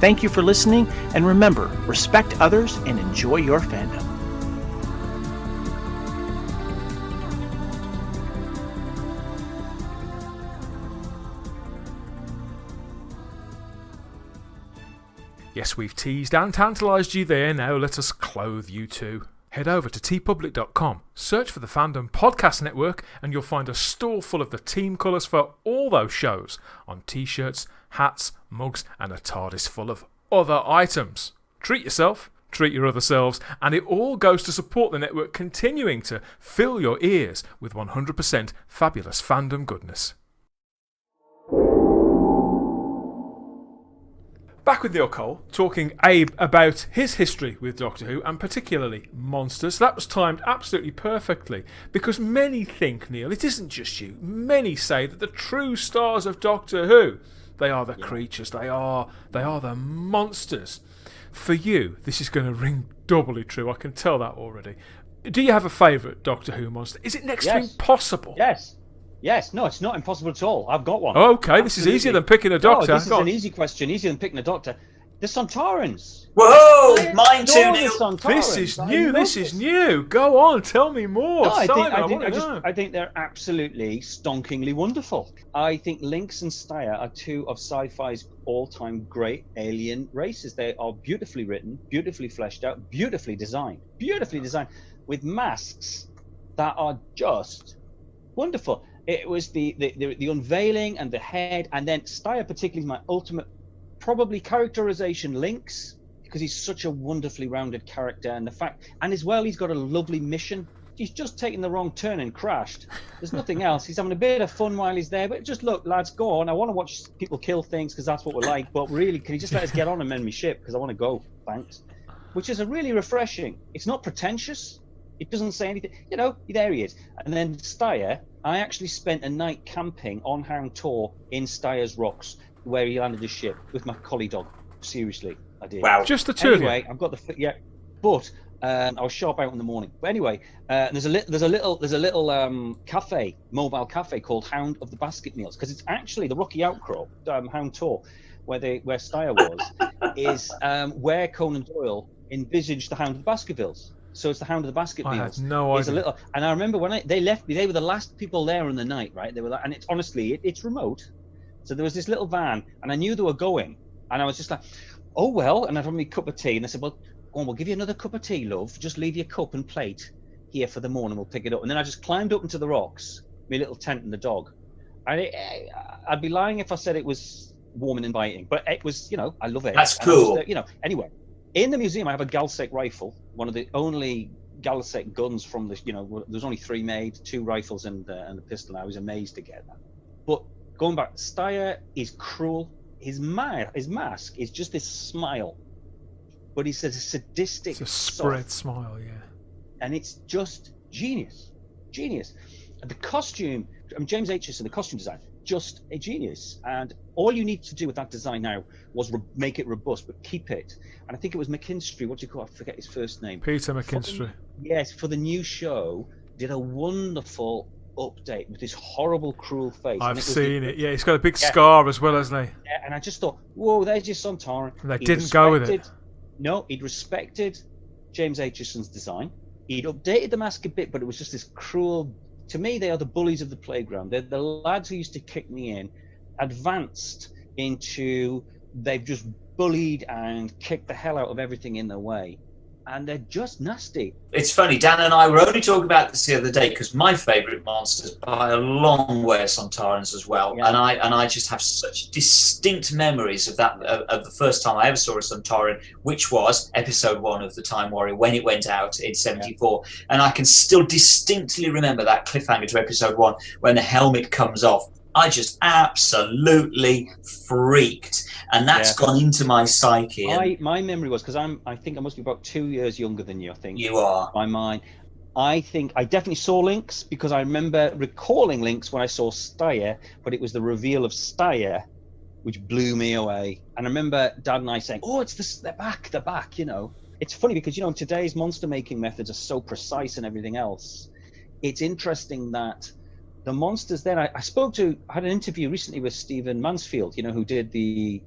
Thank you for listening, and remember, respect others and enjoy your fandom. Yes, we've teased and tantalised you there. Now let us clothe you too. Head over to tpublic.com, search for the Fandom Podcast Network, and you'll find a store full of the team colours for all those shows on t-shirts, hats, mugs, and a TARDIS full of other items. Treat yourself, treat your other selves, and it all goes to support the network continuing to fill your ears with 100% fabulous fandom goodness. back with Neil Cole, talking Abe about his history with Doctor Who, and particularly monsters. That was timed absolutely perfectly, because many think, Neil, it isn't just you, many say that the true stars of Doctor Who, they are the creatures, they are the monsters. For you, this is going to ring doubly true, I can tell that already. Do you have a favourite Doctor Who monster? Is it next to impossible? Yes, no, it's not impossible at all. I've got one. Oh, okay, this is easier than picking a doctor. No, this is an easy question, easier than picking a doctor. The Sontarans. Whoa, mine too, Neil. This is new. This is new. Go on, tell me more. No, I think they're absolutely stonkingly wonderful. I think Lynx and Steyr are two of sci-fi's all-time great alien races. They are beautifully written, beautifully fleshed out, beautifully designed, with masks that are just wonderful. It was the unveiling and the head, and then Steyr particularly is my ultimate probably characterization. Lynx, because he's such a wonderfully rounded character, and as well he's got a lovely mission. He's just taken the wrong turn and crashed. There's nothing else. He's having a bit of fun while he's there, but just look, lads, go on. I want to watch people kill things because that's what we're like, but really, can you just let us get on and mend me ship, because I want to go, thanks. Which is a really refreshing. It's not pretentious. It doesn't say anything. There he is. And then Steyr, I actually spent a night camping on Hound Tor in Steyr's Rocks, where he landed his ship with my collie dog. Seriously, I did. Wow. Just the two of you? Anyway, I've got but I was sharp out in the morning. But anyway, there's a little cafe, mobile cafe called Hound of the Basket Meals, because it's actually the rocky outcrop, Hound Tor, where Steyr was, is where Conan Doyle envisaged the Hound of the Baskervilles. So it's the Hound of the Basket Meals. I had no idea. And I remember when they left me, they were the last people there in the night, right? They were, and it's honestly, it's remote. So there was this little van, and I knew they were going, and I was just like, oh well. And I had me a cup of tea, and they said, well, go on, we'll give you another cup of tea, love. Just leave your cup and plate here for the morning. We'll pick it up. And then I just climbed up into the rocks, my little tent and the dog. And I'd be lying if I said it was warm and inviting, but it was, I love it. That's cool. Anyway. In the museum, I have a Galsec rifle, one of the only Galsec guns from the, there's only 3 made, 2 rifles and a pistol. I was amazed to get that. But going back, Steyr is cruel. His mask is just this smile, but he's a sadistic, it's a spread smile, yeah. And it's just genius. And the costume, James Aitchison, the costume design, just a genius. And all you need to do with that design now was make it robust, but keep it. And I think it was McKinstry. What do you call it? I forget his first name. Peter McKinstry. Yes, for the new show, did a wonderful update with this horrible, cruel face. I've seen it. Yeah, he's got a big scar as well, hasn't he? Yeah, and I just thought, whoa, there's your Sontaran. And they didn't go with it. No, he'd respected James Aitchison's design. He'd updated the mask a bit, but it was just this cruel. To me, they are the bullies of the playground. They're the lads who used to kick me in, advanced into, they've just bullied and kicked the hell out of everything in their way. And they're just nasty. It's funny, Dan and I were only talking about this the other day, because my favourite monsters by a long way are Sontarans as well. Yeah. And I just have such distinct memories of that, of the first time I ever saw a Sontaran, which was episode 1 of The Time Warrior, when it went out in 74. Yeah. And I can still distinctly remember that cliffhanger to episode 1 when the helmet comes off. I just absolutely freaked, and that's gone into my psyche. My memory was, because I think I must be about 2 years younger than you. I think you are. My mind. I think I definitely saw Lynx, because I remember recalling Lynx when I saw Steyr, but it was the reveal of Steyr which blew me away. And I remember Dad and I saying, "Oh, it's the back." It's funny because today's monster making methods are so precise and everything else. It's interesting that the monsters then, I had an interview recently with Stephen Mansfield, who did the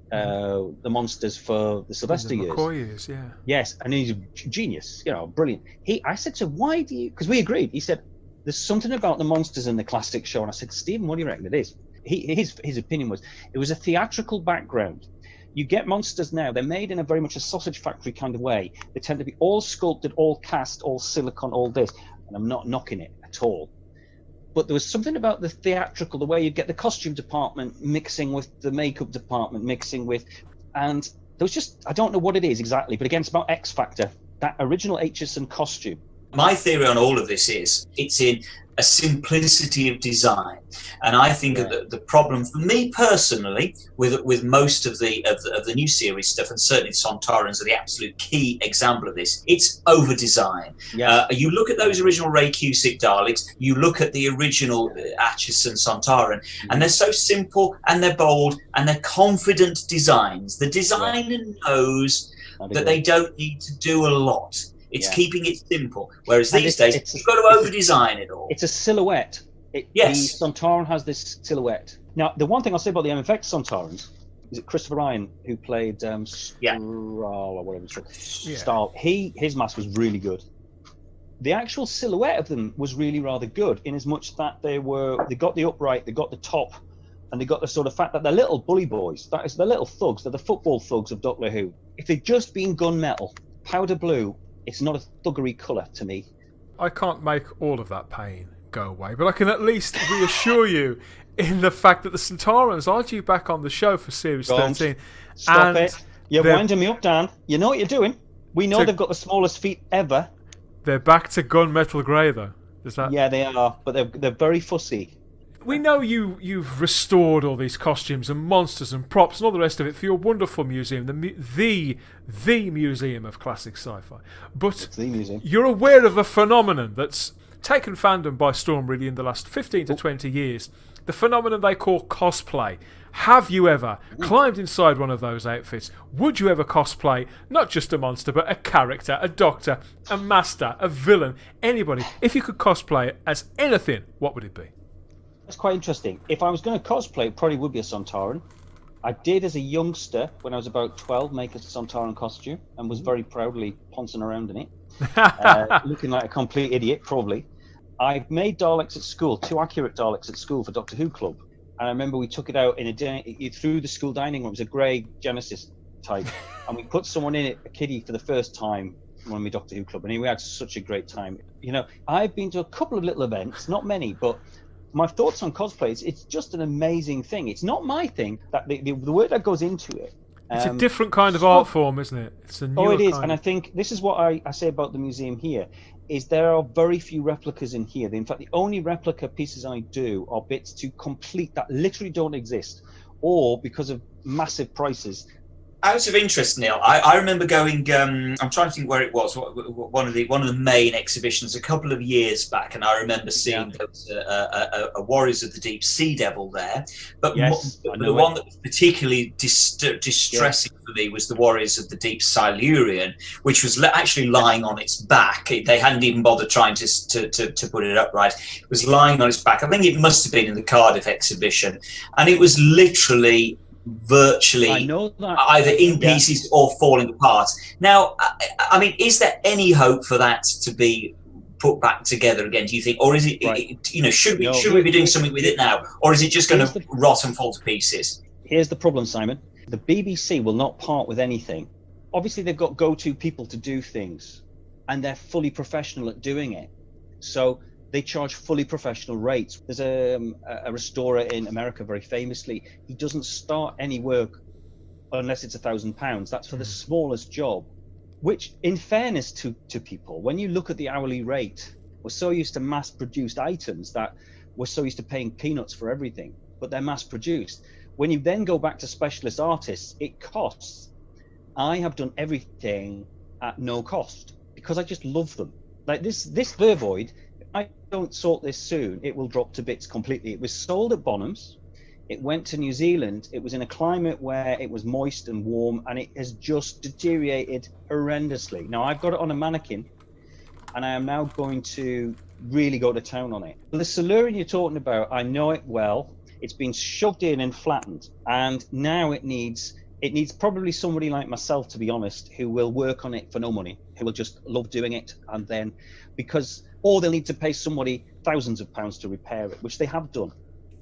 monsters for the Sylvester years. McCoy years, yeah. Yes, and he's a genius, brilliant. I said to him, why do you, because we agreed, he said, there's something about the monsters in the classic show. And I said, Stephen, what do you reckon it is? His opinion was, it was a theatrical background. You get monsters now, they're made in a very much a sausage factory kind of way. They tend to be all sculpted, all cast, all silicone, all this. And I'm not knocking it at all. But there was something about the theatrical, the way you get the costume department mixing with the makeup department, and there was just, I don't know what it is exactly, but again, it's about X Factor. That original Aitchison costume My theory on all of this is it's in a simplicity of design. And I think the problem for me personally with most of the new series stuff, and certainly the Sontarans are the absolute key example of this, it's over design. You look at those original Ray Cusick Daleks, you look at the original Atchison Sontaran, and they're so simple and they're bold and they're confident designs. The designer knows that they don't need to do a lot. It's keeping it simple. Whereas these days, you've got to over-design it all. It's a silhouette. The Sontaran has this silhouette. Now, the one thing I'll say about the MFX Sontarans is it Christopher Ryan, who played Strahl or whatever it's called. Stahl. His mask was really good. The actual silhouette of them was really rather good, in as much that they got the upright, they got the top, and they got the sort of fact that they're little bully boys. That is, they're little thugs. They're the football thugs of Doctor Who. If they'd just been gunmetal, powder blue, it's not a thuggery colour to me. I can't make all of that pain go away, but I can at least reassure you in the fact that the Sontarans are due back on the show for Series 13. Stop it. You're winding me up, Dan. You know what you're doing. We know they've got the smallest feet ever. They're back to gunmetal grey, though. Yeah, they are, but they're very fussy. We know you've restored all these costumes and monsters and props and all the rest of it for your wonderful museum, the Museum of Classic Sci-Fi. But it's the museum. You're aware of a phenomenon that's taken fandom by storm really in the last 15 to 20 years. The phenomenon they call cosplay. Have you ever climbed inside one of those outfits? Would you ever cosplay not just a monster, but a character, a doctor, a master, a villain, anybody? If you could cosplay as anything, what would it be? That's quite interesting. If I was going to cosplay, it probably would be a Sontaran. I did, as a youngster, when I was about 12, make a Sontaran costume and was very proudly poncing around in it, looking like a complete idiot, probably. I made Daleks at school, 2 accurate Daleks at school for Doctor Who Club. And I remember we took it out through the school dining room. It was a grey Genesis type. And we put someone in it, a kiddie, for the first time when we Doctor Who Club. And we had such a great time. You know, I've been to a couple of little events, not many, but my thoughts on cosplay, it's just an amazing thing. It's not my thing. That the work that goes into it. It's a different kind of art form, isn't it? It's a newer it is. kind. And I think this is what I say about the museum here, is there are very few replicas in here. In fact, the only replica pieces I do are bits to complete that literally don't exist, or because of massive prices. Out of interest, Neil, I remember going. I'm trying to think where it was. One of the main exhibitions a couple of years back, and I remember seeing a Warriors of the Deep Sea Devil there. But the one that was particularly distressing for me was the Warriors of the Deep Silurian, which was actually lying on its back. They hadn't even bothered trying to put it upright. It was lying on its back. I think it must have been in the Cardiff exhibition, and it was literally virtually either in pieces or falling apart. Now, I mean, is there any hope for that to be put back together again, do you think? Or is it, should we be doing something with it now? Or is it just going to rot and fall to pieces? Here's the problem, Simon. The BBC will not part with anything. Obviously, they've got go-to people to do things, and they're fully professional at doing it. So they charge fully professional rates. There's a restorer in America, very famously, he doesn't start any work unless it's £1,000. That's for the smallest job, which, in fairness to people, when you look at the hourly rate, we're so used to mass-produced items that we're so used to paying peanuts for everything, but they're mass-produced. When you then go back to specialist artists, it costs. I have done everything at no cost because I just love them. Like this Vervoid, I don't sort this soon, it will drop to bits completely. It was sold at Bonham's. It went to New Zealand. It was in a climate where it was moist and warm, and it has just deteriorated horrendously. Now, I've got it on a mannequin, and I am now going to really go to town on it. The Silurian you're talking about, I know it well. It's been shoved in and flattened, and now it needs probably somebody like myself, to be honest, who will work on it for no money, who will just love doing it, and then or they'll need to pay somebody thousands of pounds to repair it, which they have done.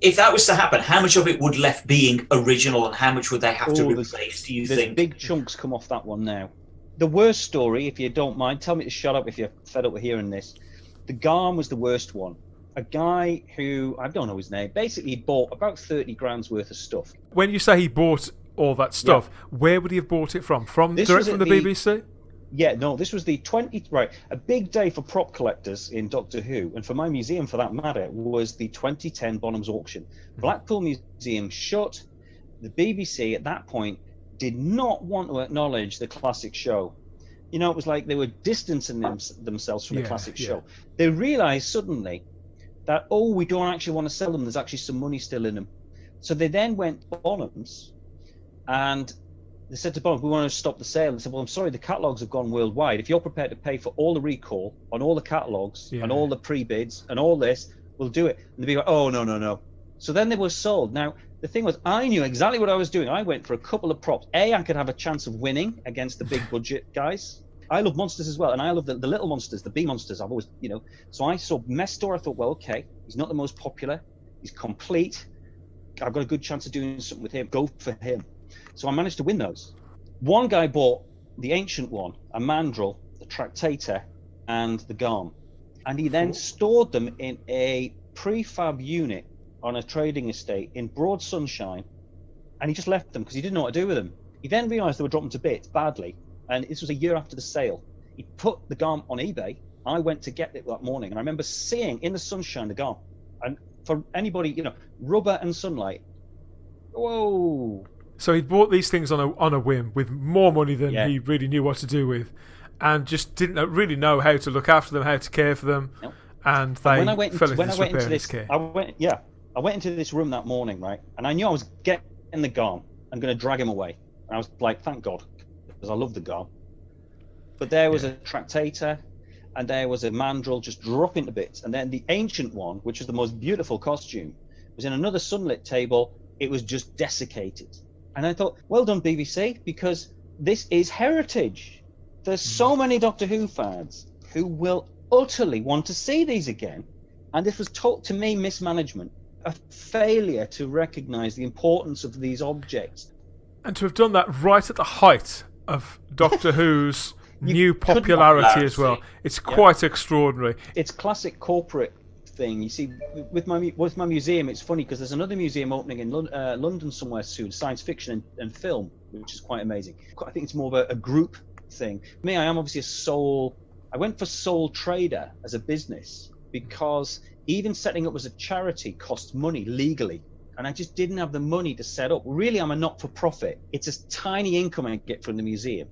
If that was to happen, how much of it would left being original, and how much would they have to replace, do you think? Big chunks come off that one now. The worst story, if you don't mind, tell me to shut up if you're fed up with hearing this. The Garm was the worst one. A guy who, I don't know his name, basically bought about 30 grand's worth of stuff. When you say he bought all that stuff, where would he have bought it from? Direct from the BBC? Yeah, no, this was the 20, right, a big day for prop collectors in Doctor Who, and for my museum for that matter, was the 2010 Bonhams auction. Blackpool Museum shut. The BBC at that point did not want to acknowledge the classic show. You know, it was like they were distancing themselves from the classic show. They realized suddenly that, we don't actually want to sell them. There's actually some money still in them. So they then went to Bonhams and they said to Bonhams, we want to stop the sale. And they said, well, I'm sorry, the catalogues have gone worldwide. If you're prepared to pay for all the recall on all the catalogues and all the pre-bids and all this, we'll do it. And they'd be like, oh, no. So then they were sold. Now, the thing was, I knew exactly what I was doing. I went for a couple of props. I could have a chance of winning against the big budget guys. I love monsters as well, and I love the little monsters, the B monsters. I've always, So I saw Mestor. I thought, well, okay, he's not the most popular. He's complete. I've got a good chance of doing something with him. Go for him. So I managed to win those. One guy bought the ancient one, a mandrel, the tractator, and the garm, and he then stored them in a prefab unit on a trading estate in broad sunshine, and he just left them because he didn't know what to do with them. He then realized they were dropping to bits badly, and this was a year after the sale. He put the garm on eBay. I went to get it that morning, and I remember seeing in the sunshine the garm. And for anybody, rubber and sunlight, whoa. So he bought these things on a whim with more money than he really knew what to do with, and just didn't really know how to look after them, how to care for them. Nope. And they fell into disrepair. I went into this room that morning, right? And I knew I was getting the garm. I'm going to drag him away. And I was like, thank God, because I love the garm. But there was a tractator, and there was a mandrel just dropping to bits. And then the ancient one, which was the most beautiful costume, was in another sunlit table. It was just desiccated. And I thought, well done, BBC, because this is heritage. There's so many Doctor Who fans who will utterly want to see these again. And this was to me mismanagement, a failure to recognise the importance of these objects. And to have done that right at the height of Doctor Who's new popularity as well. It's quite extraordinary. It's classic corporate thing. You see, with my museum, it's funny because there's another museum opening in London somewhere soon, science fiction and film, which is quite amazing. I think it's more of a group thing. For me, I am obviously I went for sole trader as a business because even setting up as a charity costs money legally. And I just didn't have the money to set up. Really, I'm a not-for-profit. It's a tiny income I get from the museum.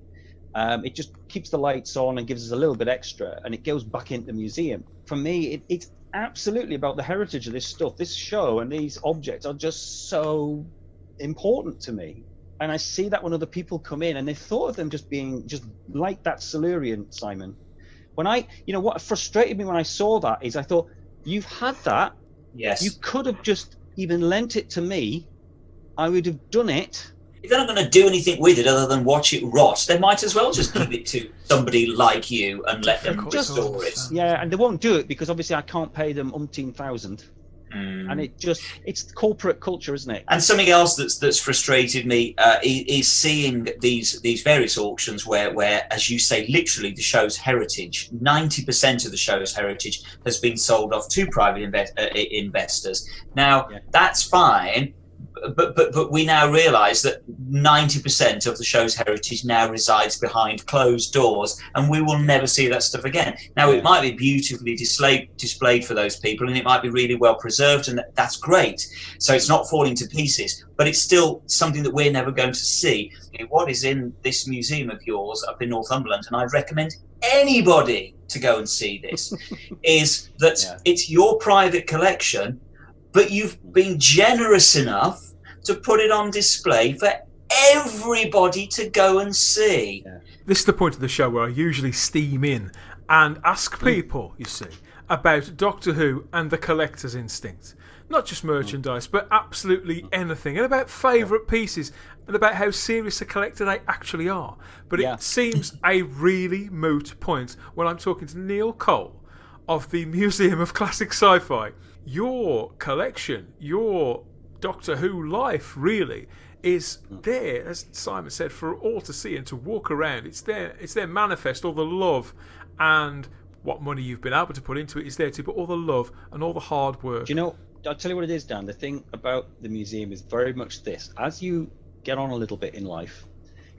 It just keeps the lights on and gives us a little bit extra, and it goes back into the museum. For me, it's absolutely about the heritage of this stuff. This show and these objects are just so important to me. And I see that when other people come in, and they thought of them just being just like that Silurian, Simon. When what frustrated me when I saw that is I thought, you've had that. Yes. You could have just even lent it to me. I would have done it. If they're not going to do anything with it other than watch it rot, they might as well just give it to somebody like you and let them restore it. Yeah, and they won't do it because obviously I can't pay them umpteen thousand. And it's corporate culture, isn't it? And something else that's frustrated me is seeing these various auctions where, as you say, literally the show's heritage, 90% of the show's heritage has been sold off to private investors. Now, that's fine, but we now realise that 90% of the show's heritage now resides behind closed doors, and we will never see that stuff again. Now, it might be beautifully displayed for those people, and it might be really well preserved, and that's great. So it's not falling to pieces, but it's still something that we're never going to see. What is in this museum of yours up in Northumberland, and I'd recommend anybody to go and see this, is that it's your private collection, but you've been generous enough to put it on display for everybody to go and see. This is the point of the show where I usually steam in and ask people, you see, about Doctor Who and the collector's instinct. Not just merchandise, but absolutely anything. And about favourite pieces, and about how serious a collector they actually are. But it seems a really moot point when I'm talking to Neil Cole of the Museum of Classic Sci-Fi. Your collection, your Doctor Who life, really, is there, as Simon said, for all to see and to walk around. It's their manifest. All the love and what money you've been able to put into it is there too, but all the love and all the hard work. Do you know, I'll tell you what it is, Dan. The thing about the museum is very much this. As you get on a little bit in life,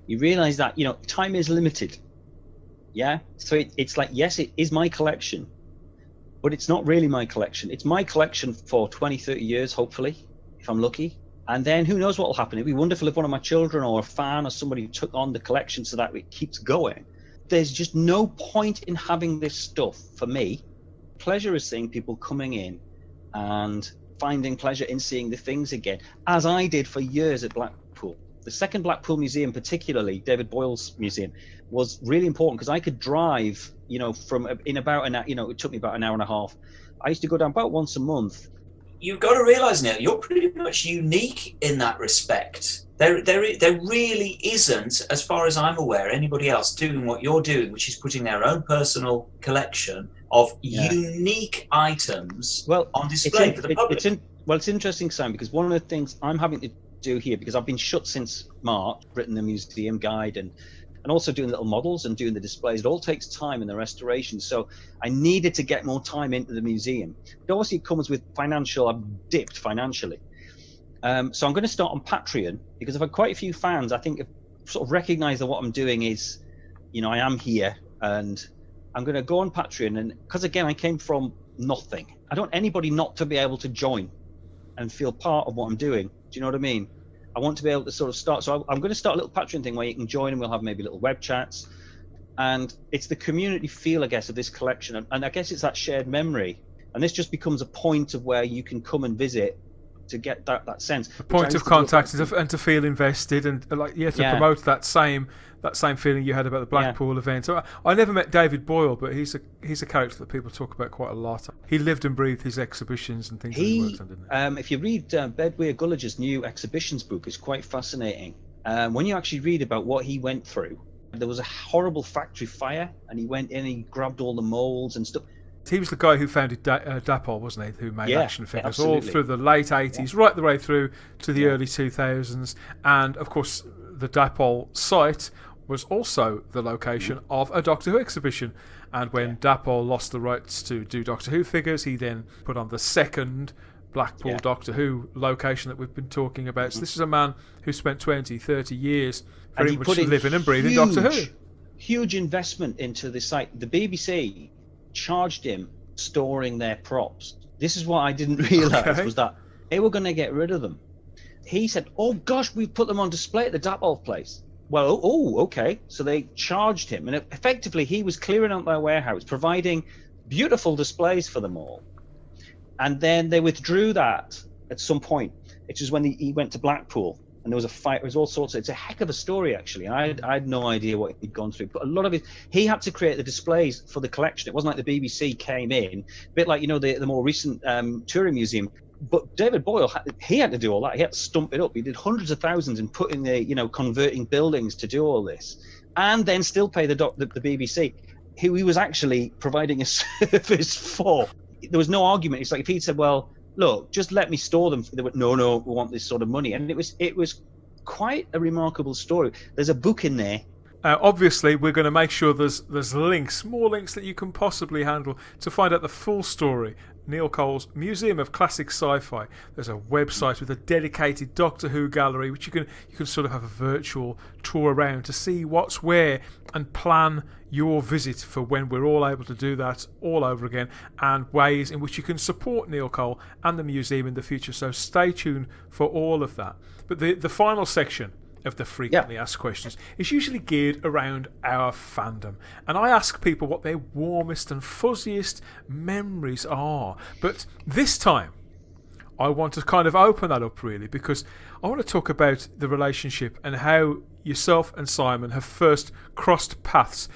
you realise that, time is limited. Yeah. So it's like, yes, it is my collection, but it's not really my collection. It's my collection for 20, 30 years, hopefully, if I'm lucky. And then who knows what will happen. It'd be wonderful if one of my children or a fan or somebody took on the collection so that it keeps going. There's just no point in having this stuff for me. Pleasure is seeing people coming in and finding pleasure in seeing the things again, as I did for years at Blackpool. The second Blackpool Museum, particularly David Boyle's museum, was really important because I could drive, from in about an hour, it took me about an hour and a half. I used to go down about once a month. You've got to realise, Neil, you're pretty much unique in that respect. There really isn't, as far as I'm aware, anybody else doing what you're doing, which is putting their own personal collection of unique items on display for the public. It's interesting, Sam, because one of the things I'm having to do here, because I've been shut since March, written the museum guide and also doing little models and doing the displays. It all takes time in the restoration. So I needed to get more time into the museum. But obviously it comes with I've dipped financially. So I'm going to start on Patreon because I've had quite a few fans, I think, have sort of recognized that what I'm doing is, I am here, and I'm going to go on Patreon. And because, again, I came from nothing. I don't want anybody not to be able to join and feel part of what I'm doing. Do you know what I mean? I want to be able to sort of start. So I'm going to start a little Patreon thing where you can join and we'll have maybe little web chats. And it's the community feel, I guess, of this collection. And I guess it's that shared memory. And this just becomes a point of where you can come and visit to get that sense. A point of contact and to feel invested and promote that same feeling you had about the Blackpool event. So I never met David Boyle, but he's a character that people talk about quite a lot. He lived and breathed his exhibitions and things that he worked on, didn't he? If you read Bedwyr Gullager's new exhibitions book, it's quite fascinating. When you actually read about what he went through, there was a horrible factory fire and he went in and he grabbed all the molds and stuff. He was the guy who founded Dapol, wasn't he? Who made action figures absolutely. All through the late 80s, right the way through to the early 2000s. And, of course, the Dapol site was also the location of a Doctor Who exhibition. And when Dapol lost the rights to do Doctor Who figures, he then put on the second Blackpool Doctor Who location that we've been talking about. So this is a man who spent 20, 30 years very much living and breathing Doctor Who. Huge investment into the site. The BBC charged him storing their props. This is what I didn't realise was that they were going to get rid of them. He said, "Oh gosh, we've put them on display at the Dapol place." Well, okay. So they charged him, and effectively he was clearing out their warehouse, providing beautiful displays for them all. And then they withdrew that at some point. It was when he went to Blackpool. And there was a fight. It was all sorts of. It's a heck of a story, actually. I had no idea what he'd gone through, but a lot of it, he had to create the displays for the collection. It wasn't like the BBC came in, a bit like the more recent touring museum. But David Boyle, he had to do all that. He had to stump it up. He did hundreds of thousands in putting converting buildings to do all this, and then still pay the BBC, who he was actually providing a service for. There was no argument. It's like if he'd said, "Well, look, just let me store them." They went, no, we want this sort of money. And it was quite a remarkable story. There's a book in there. Obviously, we're going to make sure there's links, more links that you can possibly handle to find out the full story. Neil Cole's Museum of Classic Sci-Fi. There's a website with a dedicated Doctor Who gallery, which you can sort of have a virtual tour around to see what's where and plan your visit for when we're all able to do that all over again, and ways in which you can support Neil Cole and the museum in the future. So stay tuned for all of that. But the final section of the frequently asked questions is usually geared around our fandom, and I ask people what their warmest and fuzziest memories are. But this time I want to kind of open that up, really, because I want to talk about the relationship and how yourself and Simon have first crossed paths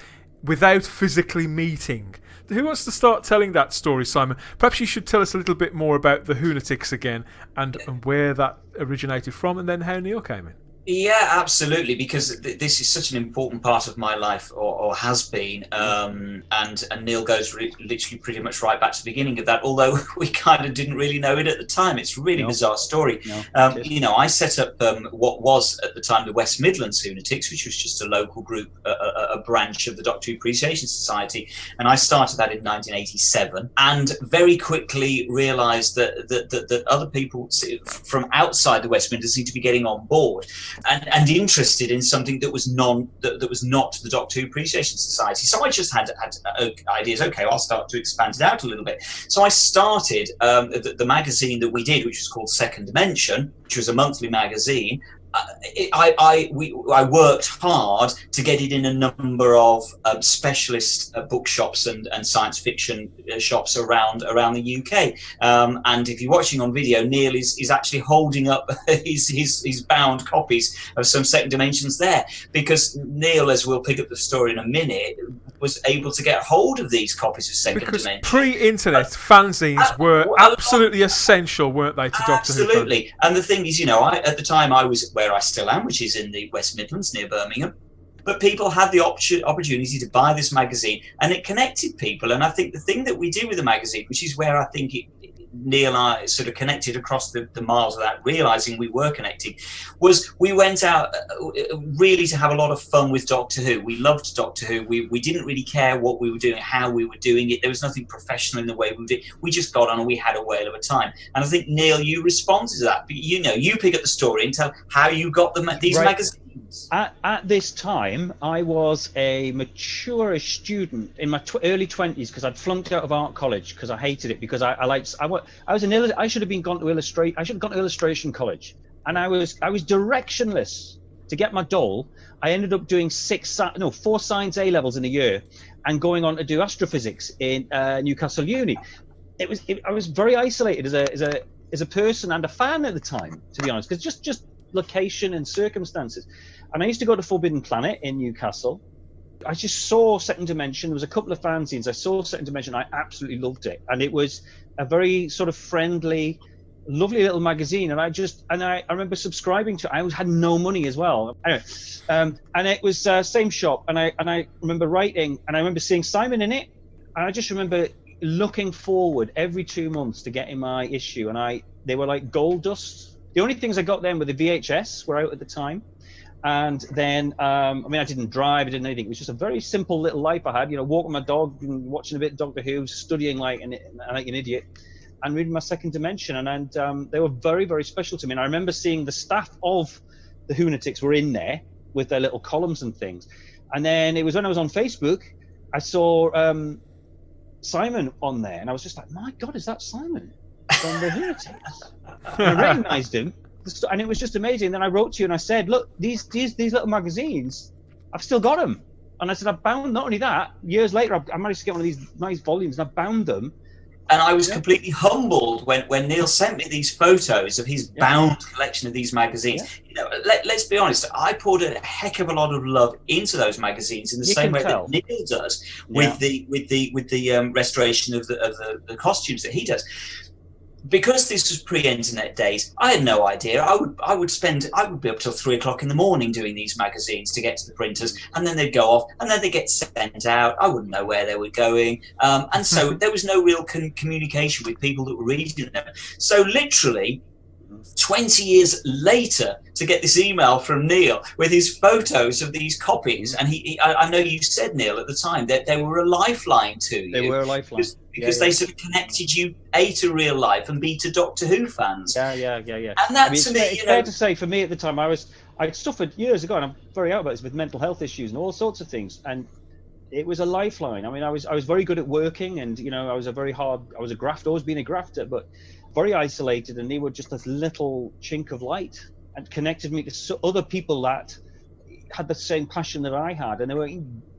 without physically meeting. Who wants to start telling that story, Simon? Perhaps you should tell us a little bit more about the Hoonatics again and where that originated from, and then how Neil came in. Yeah, absolutely, because this is such an important part of my life, or has been, and Neil goes literally pretty much right back to the beginning of that, although we kind of didn't really know it at the time. It's a really bizarre story. I set up what was at the time the West Midlands Hoonatics, which was just a local group, a branch of the Doctor Who Appreciation Society, and I started that in 1987, and very quickly realised that other people from outside the West Midlands seemed to be getting on board. and interested in something that was not the Doctor Who Appreciation Society. So I just had ideas. Okay, I'll start to expand it out a little bit. So I started the magazine that we did, which was called Second Dimension, which was a monthly magazine. I worked hard to get it in a number of specialist bookshops and science fiction shops around the UK. And if you're watching on video, Neil is actually holding up his bound copies of some Second Dimensions there, because Neil, as we'll pick up the story in a minute, was able to get hold of these copies of Second Dimension. Because pre-internet fanzines were absolutely essential, weren't they, to Doctor Who? Absolutely. And the thing is, at the time I was where I still am, which is in the West Midlands near Birmingham. But people had the opportunity to buy this magazine, and it connected people. And I think the thing that we do with the magazine, which is where I think Neil and I sort of connected across the miles without realising we were connecting, was we went out really to have a lot of fun with Doctor Who. We loved Doctor Who. We didn't really care what we were doing, how we were doing it. There was nothing professional in the way we did it. We just got on and we had a whale of a time. And I think, Neil, you responded to that. You pick up the story and tell how you got these magazines. At this time, I was a mature-ish student in my early 20s, because I'd flunked out of art college because I hated it, because I should have gone to illustration college, and I was directionless to get my dole. I ended up doing 4 science A levels in a year, and going on to do astrophysics in Newcastle Uni. I was very isolated as a person and a fan at the time, to be honest, because just location and circumstances. And I used to go to Forbidden Planet in Newcastle. I just saw Second Dimension. There was a couple of fanzines. I saw Second Dimension. I absolutely loved it. And it was a very sort of friendly, lovely little magazine. And I remember subscribing to it. I had no money as well. Anyway, and it was same shop. And I remember writing, and I remember seeing Simon in it. And I just remember looking forward every 2 months to getting my issue. And they were like gold dust. The only things I got then were the VHS, were out at the time. And then, I didn't drive, I didn't anything. It was just a very simple little life I had, walking my dog and watching a bit of Doctor Who, studying like an idiot, and reading my Second Dimension. And they were very, very special to me. And I remember seeing the staff of the Hoonatics were in there with their little columns and things. And then it was when I was on Facebook, I saw Simon on there. And I was just like, my God, is that Simon from the Hoonatics? And I recognised him. And it was just amazing. And then I wrote to you and I said, look, these little magazines, I've still got them. And I said, I've bound, not only that, years later, I managed to get one of these nice volumes and I bound them. And I was completely humbled when Neil sent me these photos of his bound collection of these magazines. Yeah. Let's be honest, I poured a heck of a lot of love into those magazines in the same way that Neil does with the restoration of the costumes that he does. Because this was pre-internet days, I had no idea. I would be up till 3 o'clock in the morning doing these magazines to get to the printers, and then they'd go off, and then they get sent out. I wouldn't know where they were going, and so there was no real communication with people that were reading them. So literally 20 years later, to get this email from Neil with his photos of these copies, and I know you said, Neil, at the time that they were a lifeline to you. They were a lifeline. Because they sort of connected you, A, to real life, and B, to Doctor Who fans. Yeah. And that, to me, it's fair to say, for me at the time, I'd suffered years ago, and I'm very out about this, with mental health issues and all sorts of things, and it was a lifeline. I mean, I was very good at working, and I was a grafter, always been a grafter, but very isolated, and they were just this little chink of light, and connected me to other people that had the same passion that I had, and they were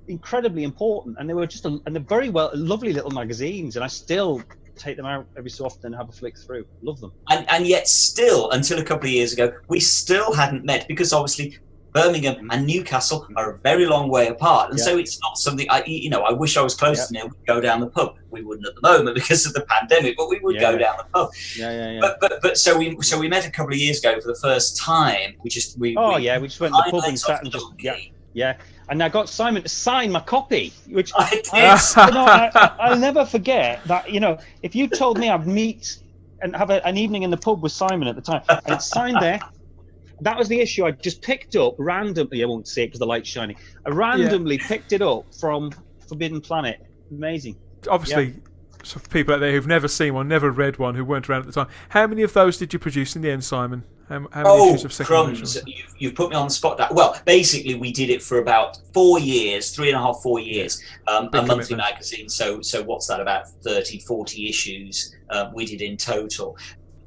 incredibly important, and they were and they're very lovely little magazines, and I still take them out every so often and have a flick through. Love them. And yet still, until a couple of years ago, we still hadn't met, because obviously Birmingham and Newcastle are a very long way apart, and so it's not something I wish I was close to Neil. We'd go down the pub. We wouldn't at the moment because of the pandemic, but we would go down the pub. But so we met a couple of years ago for the first time. We just went to the pub and sat and just and I got Simon to sign my copy, which I'll never forget. That if you told me I'd meet and have an evening in the pub with Simon at the time, and it's signed there. That was the issue I just picked up randomly. I won't say it because the light's shining. I randomly picked it up from Forbidden Planet. Amazing. Obviously, So for people out there who've never seen one, never read one, who weren't around at the time, how many of those did you produce in the end, Simon? How many issues of second crumbs! You've put me on the spot. Well, basically, we did it for about 4 years, 3.5, 4 years, a monthly magazine. So what's that? About 30, 40 issues we did in total.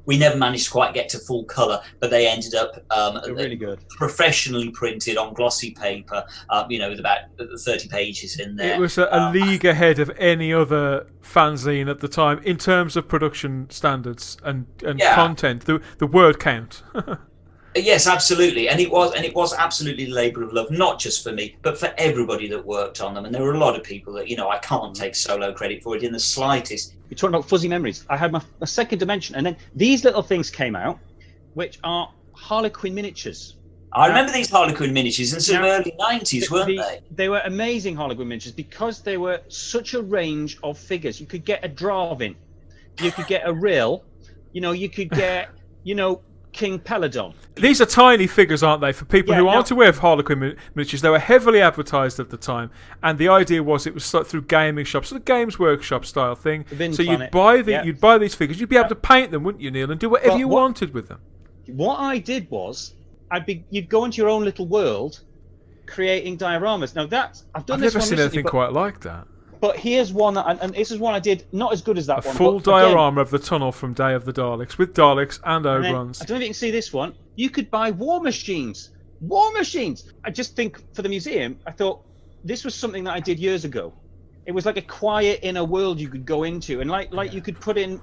We never managed to quite get to full colour, but they ended up really good, professionally printed on glossy paper, with about 30 pages in there. It was a league ahead of any other fanzine at the time in terms of production standards and content. The word count. Yes, absolutely, and it was absolutely a labour of love, not just for me, but for everybody that worked on them. And there were a lot of people that I can't take solo credit for it in the slightest. You're talking about fuzzy memories. I had my second dimension, and then these little things came out, which are Harlequin Miniatures. I remember these Harlequin Miniatures in some early 90s, weren't they? They were amazing Harlequin Miniatures because they were such a range of figures. You could get a Dravin, you could get a Rill, you could get, King Peladon. These are tiny figures, aren't they? For people who aren't aware of Harlequin Miniatures, they were heavily advertised at the time, and the idea was it was through gaming shops, sort of Games Workshop style thing. So you'd buy these figures, you'd be able to paint them, wouldn't you, Neil, and do whatever you wanted with them. What I did was, you'd go into your own little world, creating dioramas. Now I've never seen anything quite like that. But here's one, and this is one I did not as good as that one. A full diorama of the tunnel from Day of the Daleks, with Daleks and Ogrons. I don't know if you can see this one. You could buy war machines. War machines! I just think for the museum, I thought this was something that I did years ago. It was like a quiet inner world you could go into, and you could put in,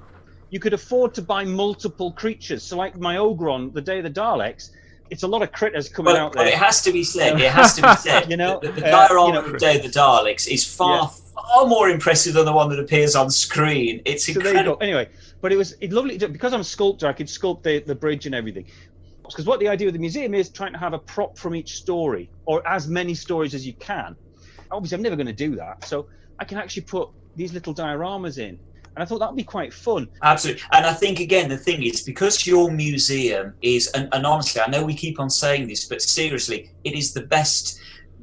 you could afford to buy multiple creatures. So like my Ogron, the Day of the Daleks, it's a lot of critters coming out there. But it has to be said, the diorama of Day of the Daleks is far more impressive than the one that appears on screen. It's incredible. There you go. Anyway, but it's lovely because I'm a sculptor. I could sculpt the bridge and everything. Because what the idea of the museum is trying to have a prop from each story, or as many stories as you can. Obviously, I'm never going to do that, so I can actually put these little dioramas in. And I thought that would be quite fun. Absolutely. And I think, again, the thing is, because your museum is, and honestly, I know we keep on saying this, but seriously, it is the best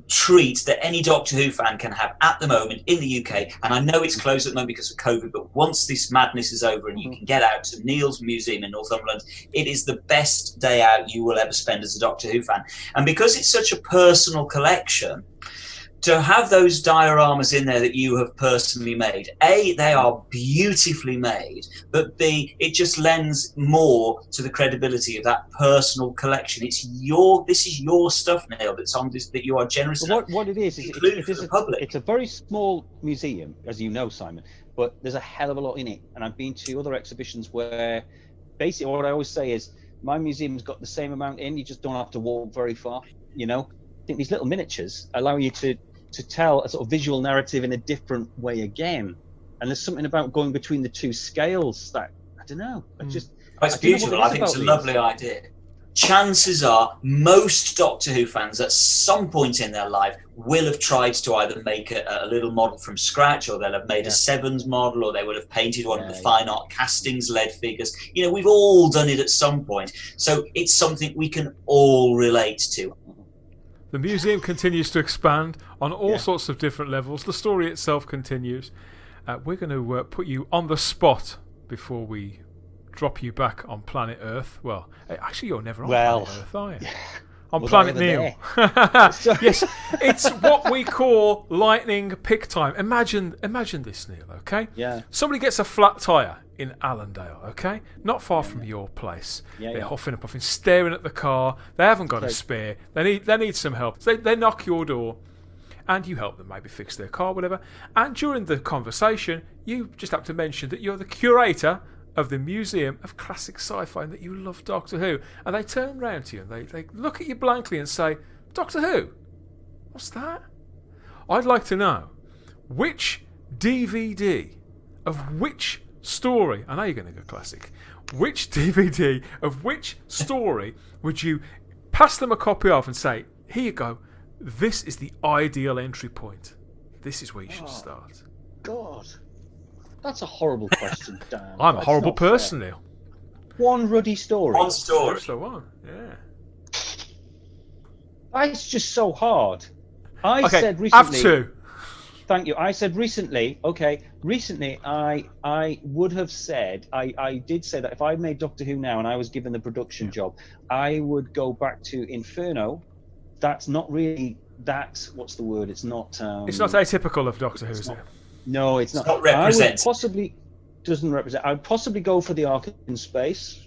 treat that any Doctor Who fan can have at the moment in the UK. And I know it's closed at the moment because of COVID, but once this madness is over and you can get out to Neil's museum in Northumberland, it is the best day out you will ever spend as a Doctor Who fan. And because it's such a personal collection, to have those dioramas in there that you have personally made, A, they are beautifully made, but B, it just lends more to the credibility of that personal collection. This is your stuff, Neil, that's on this, that you are generous enough. What it is it's a very small museum, as you know, Simon, but there's a hell of a lot in it. And I've been to other exhibitions where basically what I always say is my museum's got the same amount in, you just don't have to walk very far, I think these little miniatures allow you to tell a sort of visual narrative in a different way again. And there's something about going between the two scales that, I don't know. It's beautiful. I think it's a lovely idea. Chances are most Doctor Who fans at some point in their life will have tried to either make a little model from scratch, or they'll have made a Sevens model, or they would have painted one of the fine art castings lead figures. We've all done it at some point. So it's something we can all relate to. The museum continues to expand on all sorts of different levels. The story itself continues. We're going to put you on the spot before we drop you back on planet Earth. Well, actually, you're never on planet Earth, are you? On planet Neil. Yes, it's what we call lightning pick time. Imagine this, Neil, okay? Yeah. Somebody gets a flat tyre in Allendale, okay? Not far from your place. They're huffing and puffing, staring at the car. They haven't got a spare. They need some help. So they knock your door, and you help them maybe fix their car, whatever. And during the conversation, you just have to mention that you're the curator of the Museum of Classic Sci-Fi and that you love Doctor Who. And they turn round to you and they look at you blankly and say, Doctor Who? What's that? I'd like to know which DVD of which story, I know you're going to go classic, which DVD of which story would you pass them a copy of and say, here you go, this is the ideal entry point. This is where you should start. God. That's a horrible question, Dan. I'm a horrible person, Neil. One ruddy story. One story. That's the one, yeah. That's just so hard. I said recently... Have two. Thank you. I said recently. Okay, recently I would have said I did say that if I made Doctor Who now and I was given the production job, I would go back to Inferno. That's not really. That's what's the word? It's not. It's not atypical of Doctor Who, is it? No, it's not. Not representative. I would possibly doesn't represent. I'd possibly go for the Ark in Space.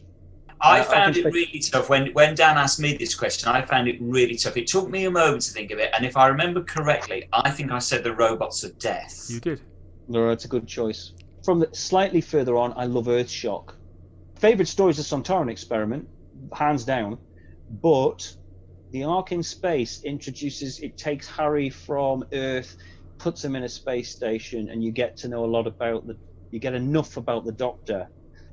I found it really tough when Dan asked me this question. I found it really tough. It took me a moment to think of it, and if I remember correctly, I think I said the Robots of Death. You did. No, it's a good choice. From the slightly further on, I love Earthshock. Favorite story is the Sontaran Experiment, hands down. But the Ark in Space it takes Harry from Earth, puts him in a space station, and you get to know a lot about you get enough about the Doctor.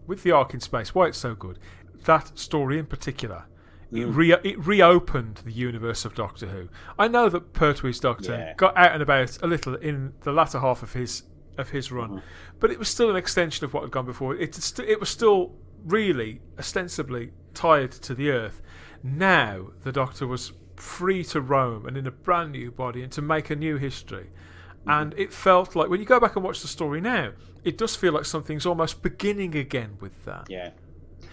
With the Ark in Space, why it's so good, that story in particular, it reopened the universe of Doctor Who. I know that Pertwee's Doctor got out and about a little in the latter half of his run, but it was still an extension of what had gone before. It was still really ostensibly tied to the Earth. Now the Doctor was free to roam and in a brand new body and to make a new history. And it felt like, when you go back and watch the story now, it does feel like something's almost beginning again with that. Yeah.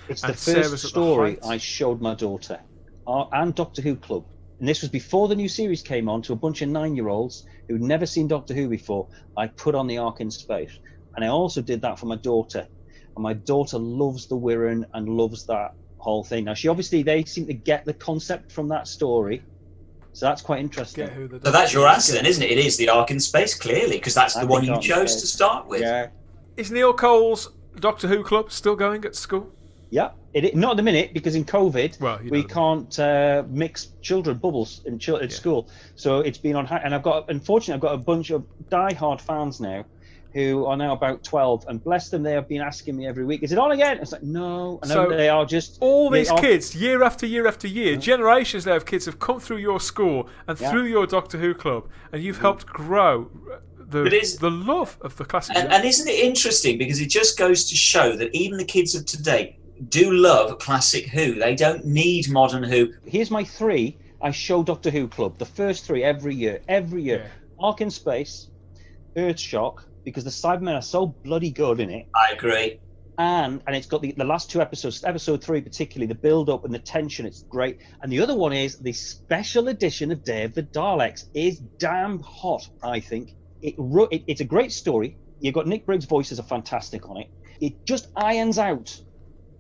It's the first story I showed my daughter and Doctor Who Club. And this was before the new series came on, to a bunch of 9-year-olds who'd never seen Doctor Who before. I put on the Ark in Space. And I also did that for my daughter. And my daughter loves the Wirren and loves that whole thing. Now, they seem to get the concept from that story. So that's quite interesting. So that's your answer then, isn't it? It is the Ark in Space, clearly, because that's the one you chose to start with. Yeah. Is Neil Cole's Doctor Who Club still going at school? Yeah. Not at the minute, because in COVID, we can't mix children bubbles at school. So it's been on... And unfortunately, I've got a bunch of die-hard fans now who are now about 12, and bless them, they have been asking me every week, is it on again? It's like, no. And so they are just... All these kids, year after year after year, generations now of kids have come through your school and through your Doctor Who Club, and you've helped grow the love of the classic. And isn't it interesting, because it just goes to show that even the kids of today do love classic Who. They don't need modern Who. Here's my 3 I show Doctor Who Club, the first 3 every year. Yeah. Ark in Space, Earthshock, because the Cybermen are so bloody good in it. I agree. And it's got the last 2 episodes, episode 3 particularly, the build-up and the tension, it's great. And the other one is the special edition of Day of the Daleks is damn hot, I think. It's a great story. You've got Nick Briggs' voices are fantastic on it. It just irons out.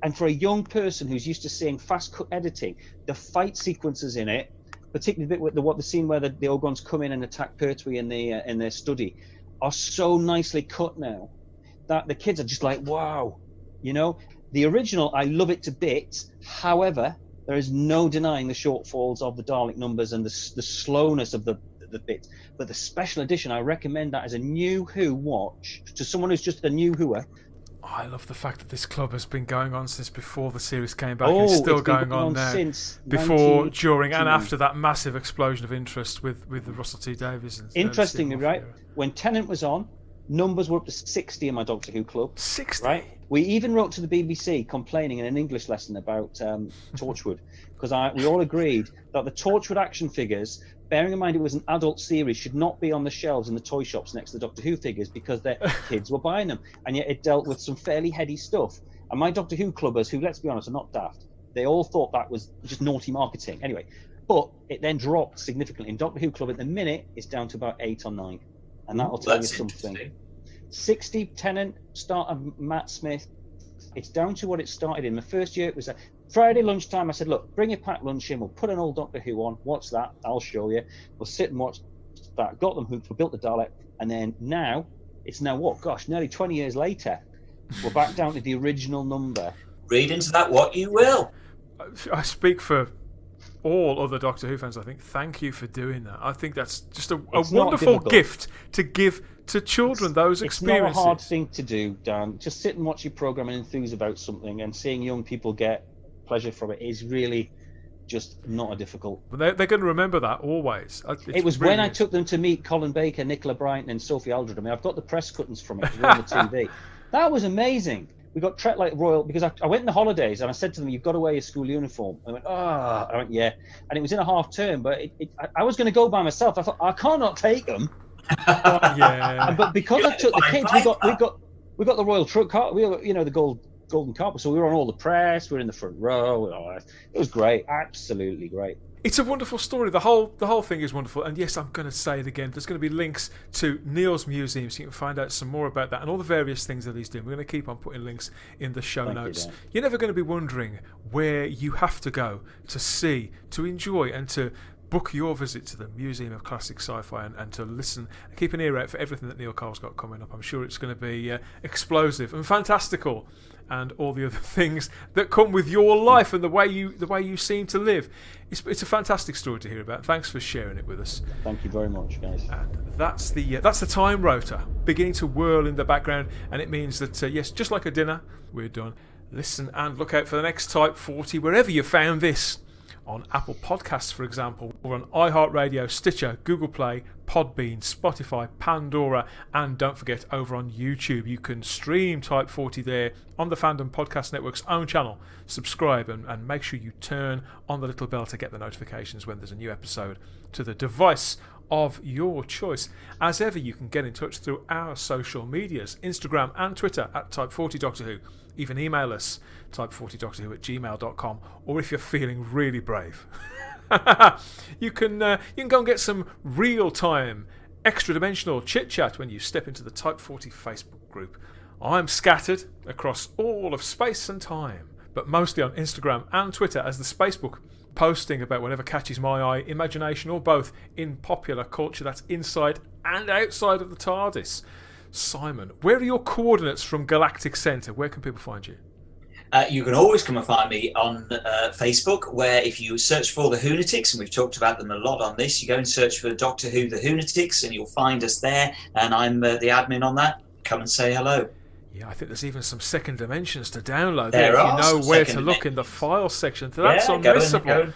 And for a young person who's used to seeing fast-cut editing, the fight sequences in it, particularly the bit with the scene where the Ogons come in and attack Pertwee in their study, are so nicely cut now that the kids are just like, wow. The original, I love it to bits. However, there is no denying the shortfalls of the Dalek numbers and the slowness of the bits. But the special edition, I recommend that as a new Who watch to someone who's just a new Whoer. I love the fact that this club has been going on since before the series came back. It's still going on now. Since before, during, and after that massive explosion of interest with the Russell T Davies. Interestingly, right, when Tennant was on, numbers were up to 60 in my Doctor Who club. 60? Right? We even wrote to the BBC complaining in an English lesson about Torchwood, because we all agreed that the Torchwood action figures, bearing in mind it was an adult series, should not be on the shelves in the toy shops next to the Doctor Who figures because their kids were buying them. And yet it dealt with some fairly heady stuff. And my Doctor Who clubbers, who, let's be honest, are not daft, they all thought that was just naughty marketing. Anyway, but it then dropped significantly. In Doctor Who Club at the minute, it's down to about 8 or 9. And that'll tell you something. 60 Tennant, start of Matt Smith. It's down to what it started in. The first year it was a Friday lunchtime. I said, look, bring your packed lunch in. We'll put an old Doctor Who on. What's that? I'll show you. We'll sit and watch that. Got them hooked. We built the Dalek. And then it's now what? Gosh, nearly 20 years later, we're back down to the original number. Read into that what you will. I speak for all other Doctor Who fans, I think. Thank you for doing that. I think that's just a wonderful gift to give to children, those experiences. It's not a hard thing to do, Dan. Just sit and watch your programme and enthuse about something, and seeing young people get pleasure from it is really just not a difficult. But they're going to remember that always. It was really when I took them to meet Colin Baker, Nicola Bryant, and Sophie Aldred. I mean, I've got the press cuttings from it on the TV. That was amazing. We got treated like royal, because I went in the holidays and I said to them, you've got to wear your school uniform. I went, I went, yeah. And it was in a half term, but I was going to go by myself. I thought, I can't not take them. Yeah. But because I took the kids, we got the royal truck car. The golden carpet. So we were on all the press. We were in the front row. It was great. Absolutely great. It's a wonderful story. The whole thing is wonderful. And yes, I'm going to say it again. There's going to be links to Neil's museum so you can find out some more about that and all the various things that he's doing. We're going to keep on putting links in the show notes. You're never going to be wondering where you have to go to see, to enjoy, and to book your visit to the Museum of Classic Sci-Fi and to listen and keep an ear out for everything that Neil Carl's got coming up. I'm sure it's going to be explosive and fantastical, and all the other things that come with your life and the way you seem to live. It's a fantastic story to hear about. Thanks for sharing it with us. Thank you very much, guys. And that's the time rotor beginning to whirl in the background, and it means that yes, just like a dinner, we're done. Listen and look out for the next Type 40 wherever you found this. On Apple Podcasts, for example, or on iHeart Radio, Stitcher, Google Play, Podbean, Spotify, Pandora, and don't forget, over on YouTube, you can stream Type 40 there on the Fandom Podcast Network's own channel. Subscribe and make sure you turn on the little bell to get the notifications when there's a new episode to the device of your choice. As ever, you can get in touch through our social medias, Instagram and Twitter at Type 40 Doctor Who. Even email us, type40doctorwho@gmail.com, or if you're feeling really brave, you can go and get some real-time, extra-dimensional chit-chat when you step into the Type 40 Facebook group. I'm scattered across all of space and time, but mostly on Instagram and Twitter as the Spacebook, posting about whatever catches my eye, imagination, or both in popular culture that's inside and outside of the TARDIS. Simon, where are your coordinates from Galactic Centre? Where can people find you? You can always come and find me on Facebook, where if you search for the Hoonatics, and we've talked about them a lot on this, you go and search for Doctor Who the Hoonatics and you'll find us there, and I'm the admin on that. Come and say hello. Yeah, I think there's even some second dimensions to download there if you know where to dimensions. look in the file section. That's unmissable.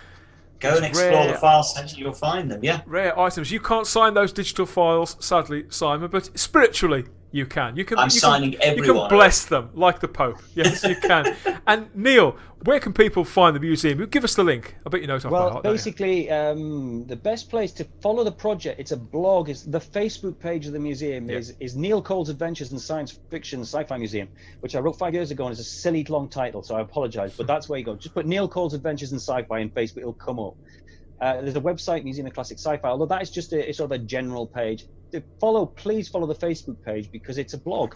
Go and explore the file section, you'll find them, yeah. Rare items. You can't sign those digital files, sadly, Simon, but spiritually you can. Signing every You one. can bless them like the Pope. Yes, you can. And Neil, where can people find the museum? Give us the link. I bet you know it off by heart. Well, basically, the best place to follow the project, it's a blog, is the Facebook page of the museum is Neil Cole's Adventures in Science Fiction Sci-Fi Museum, which I wrote 5 years ago, and it's a silly long title, so I apologise, but that's where you go. Just put Neil Cole's Adventures in Sci-Fi in Facebook, it'll come up. There's a website, Museum of Classic Sci-Fi, although that is just a sort of a general page. Please follow the Facebook page because it's a blog.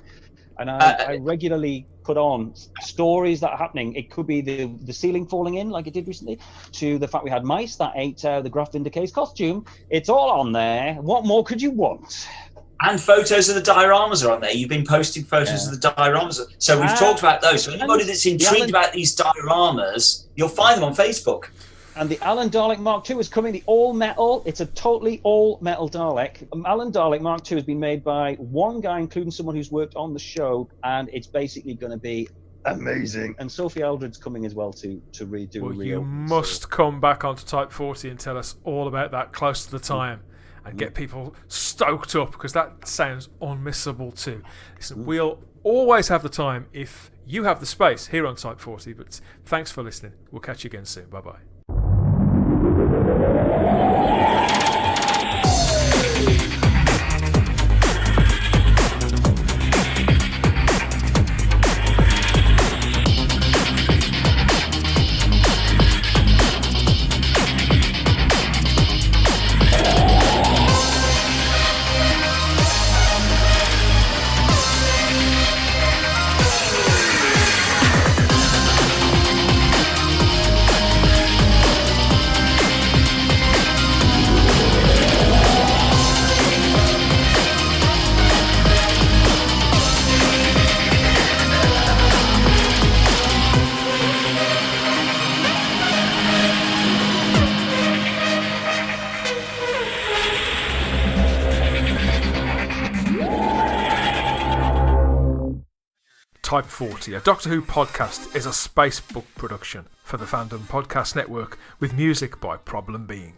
And I regularly put on stories that are happening. It could be the ceiling falling in, like it did recently, to the fact we had mice that ate the Graf Vindicate's costume. It's all on there. What more could you want? And photos of the dioramas are on there. You've been posting photos of the dioramas. So we've talked about those. So anybody that's intrigued about these dioramas, you'll find them on Facebook. And the Alan Dalek Mark II is coming, the all-metal. It's a totally all-metal Dalek. Alan Dalek Mark II has been made by one guy, including someone who's worked on the show, and it's basically going to be amazing. And Sophie Eldred's coming as well to redo. Well, you must come back onto Type 40 and tell us all about that close to the time and get people stoked up, because that sounds unmissable too. Listen, we'll always have the time if you have the space here on Type 40, but thanks for listening. We'll catch you again soon. Bye-bye. Type 40, a Doctor Who podcast, is a Spacebook production for the Fandom Podcast Network with music by Problem Being.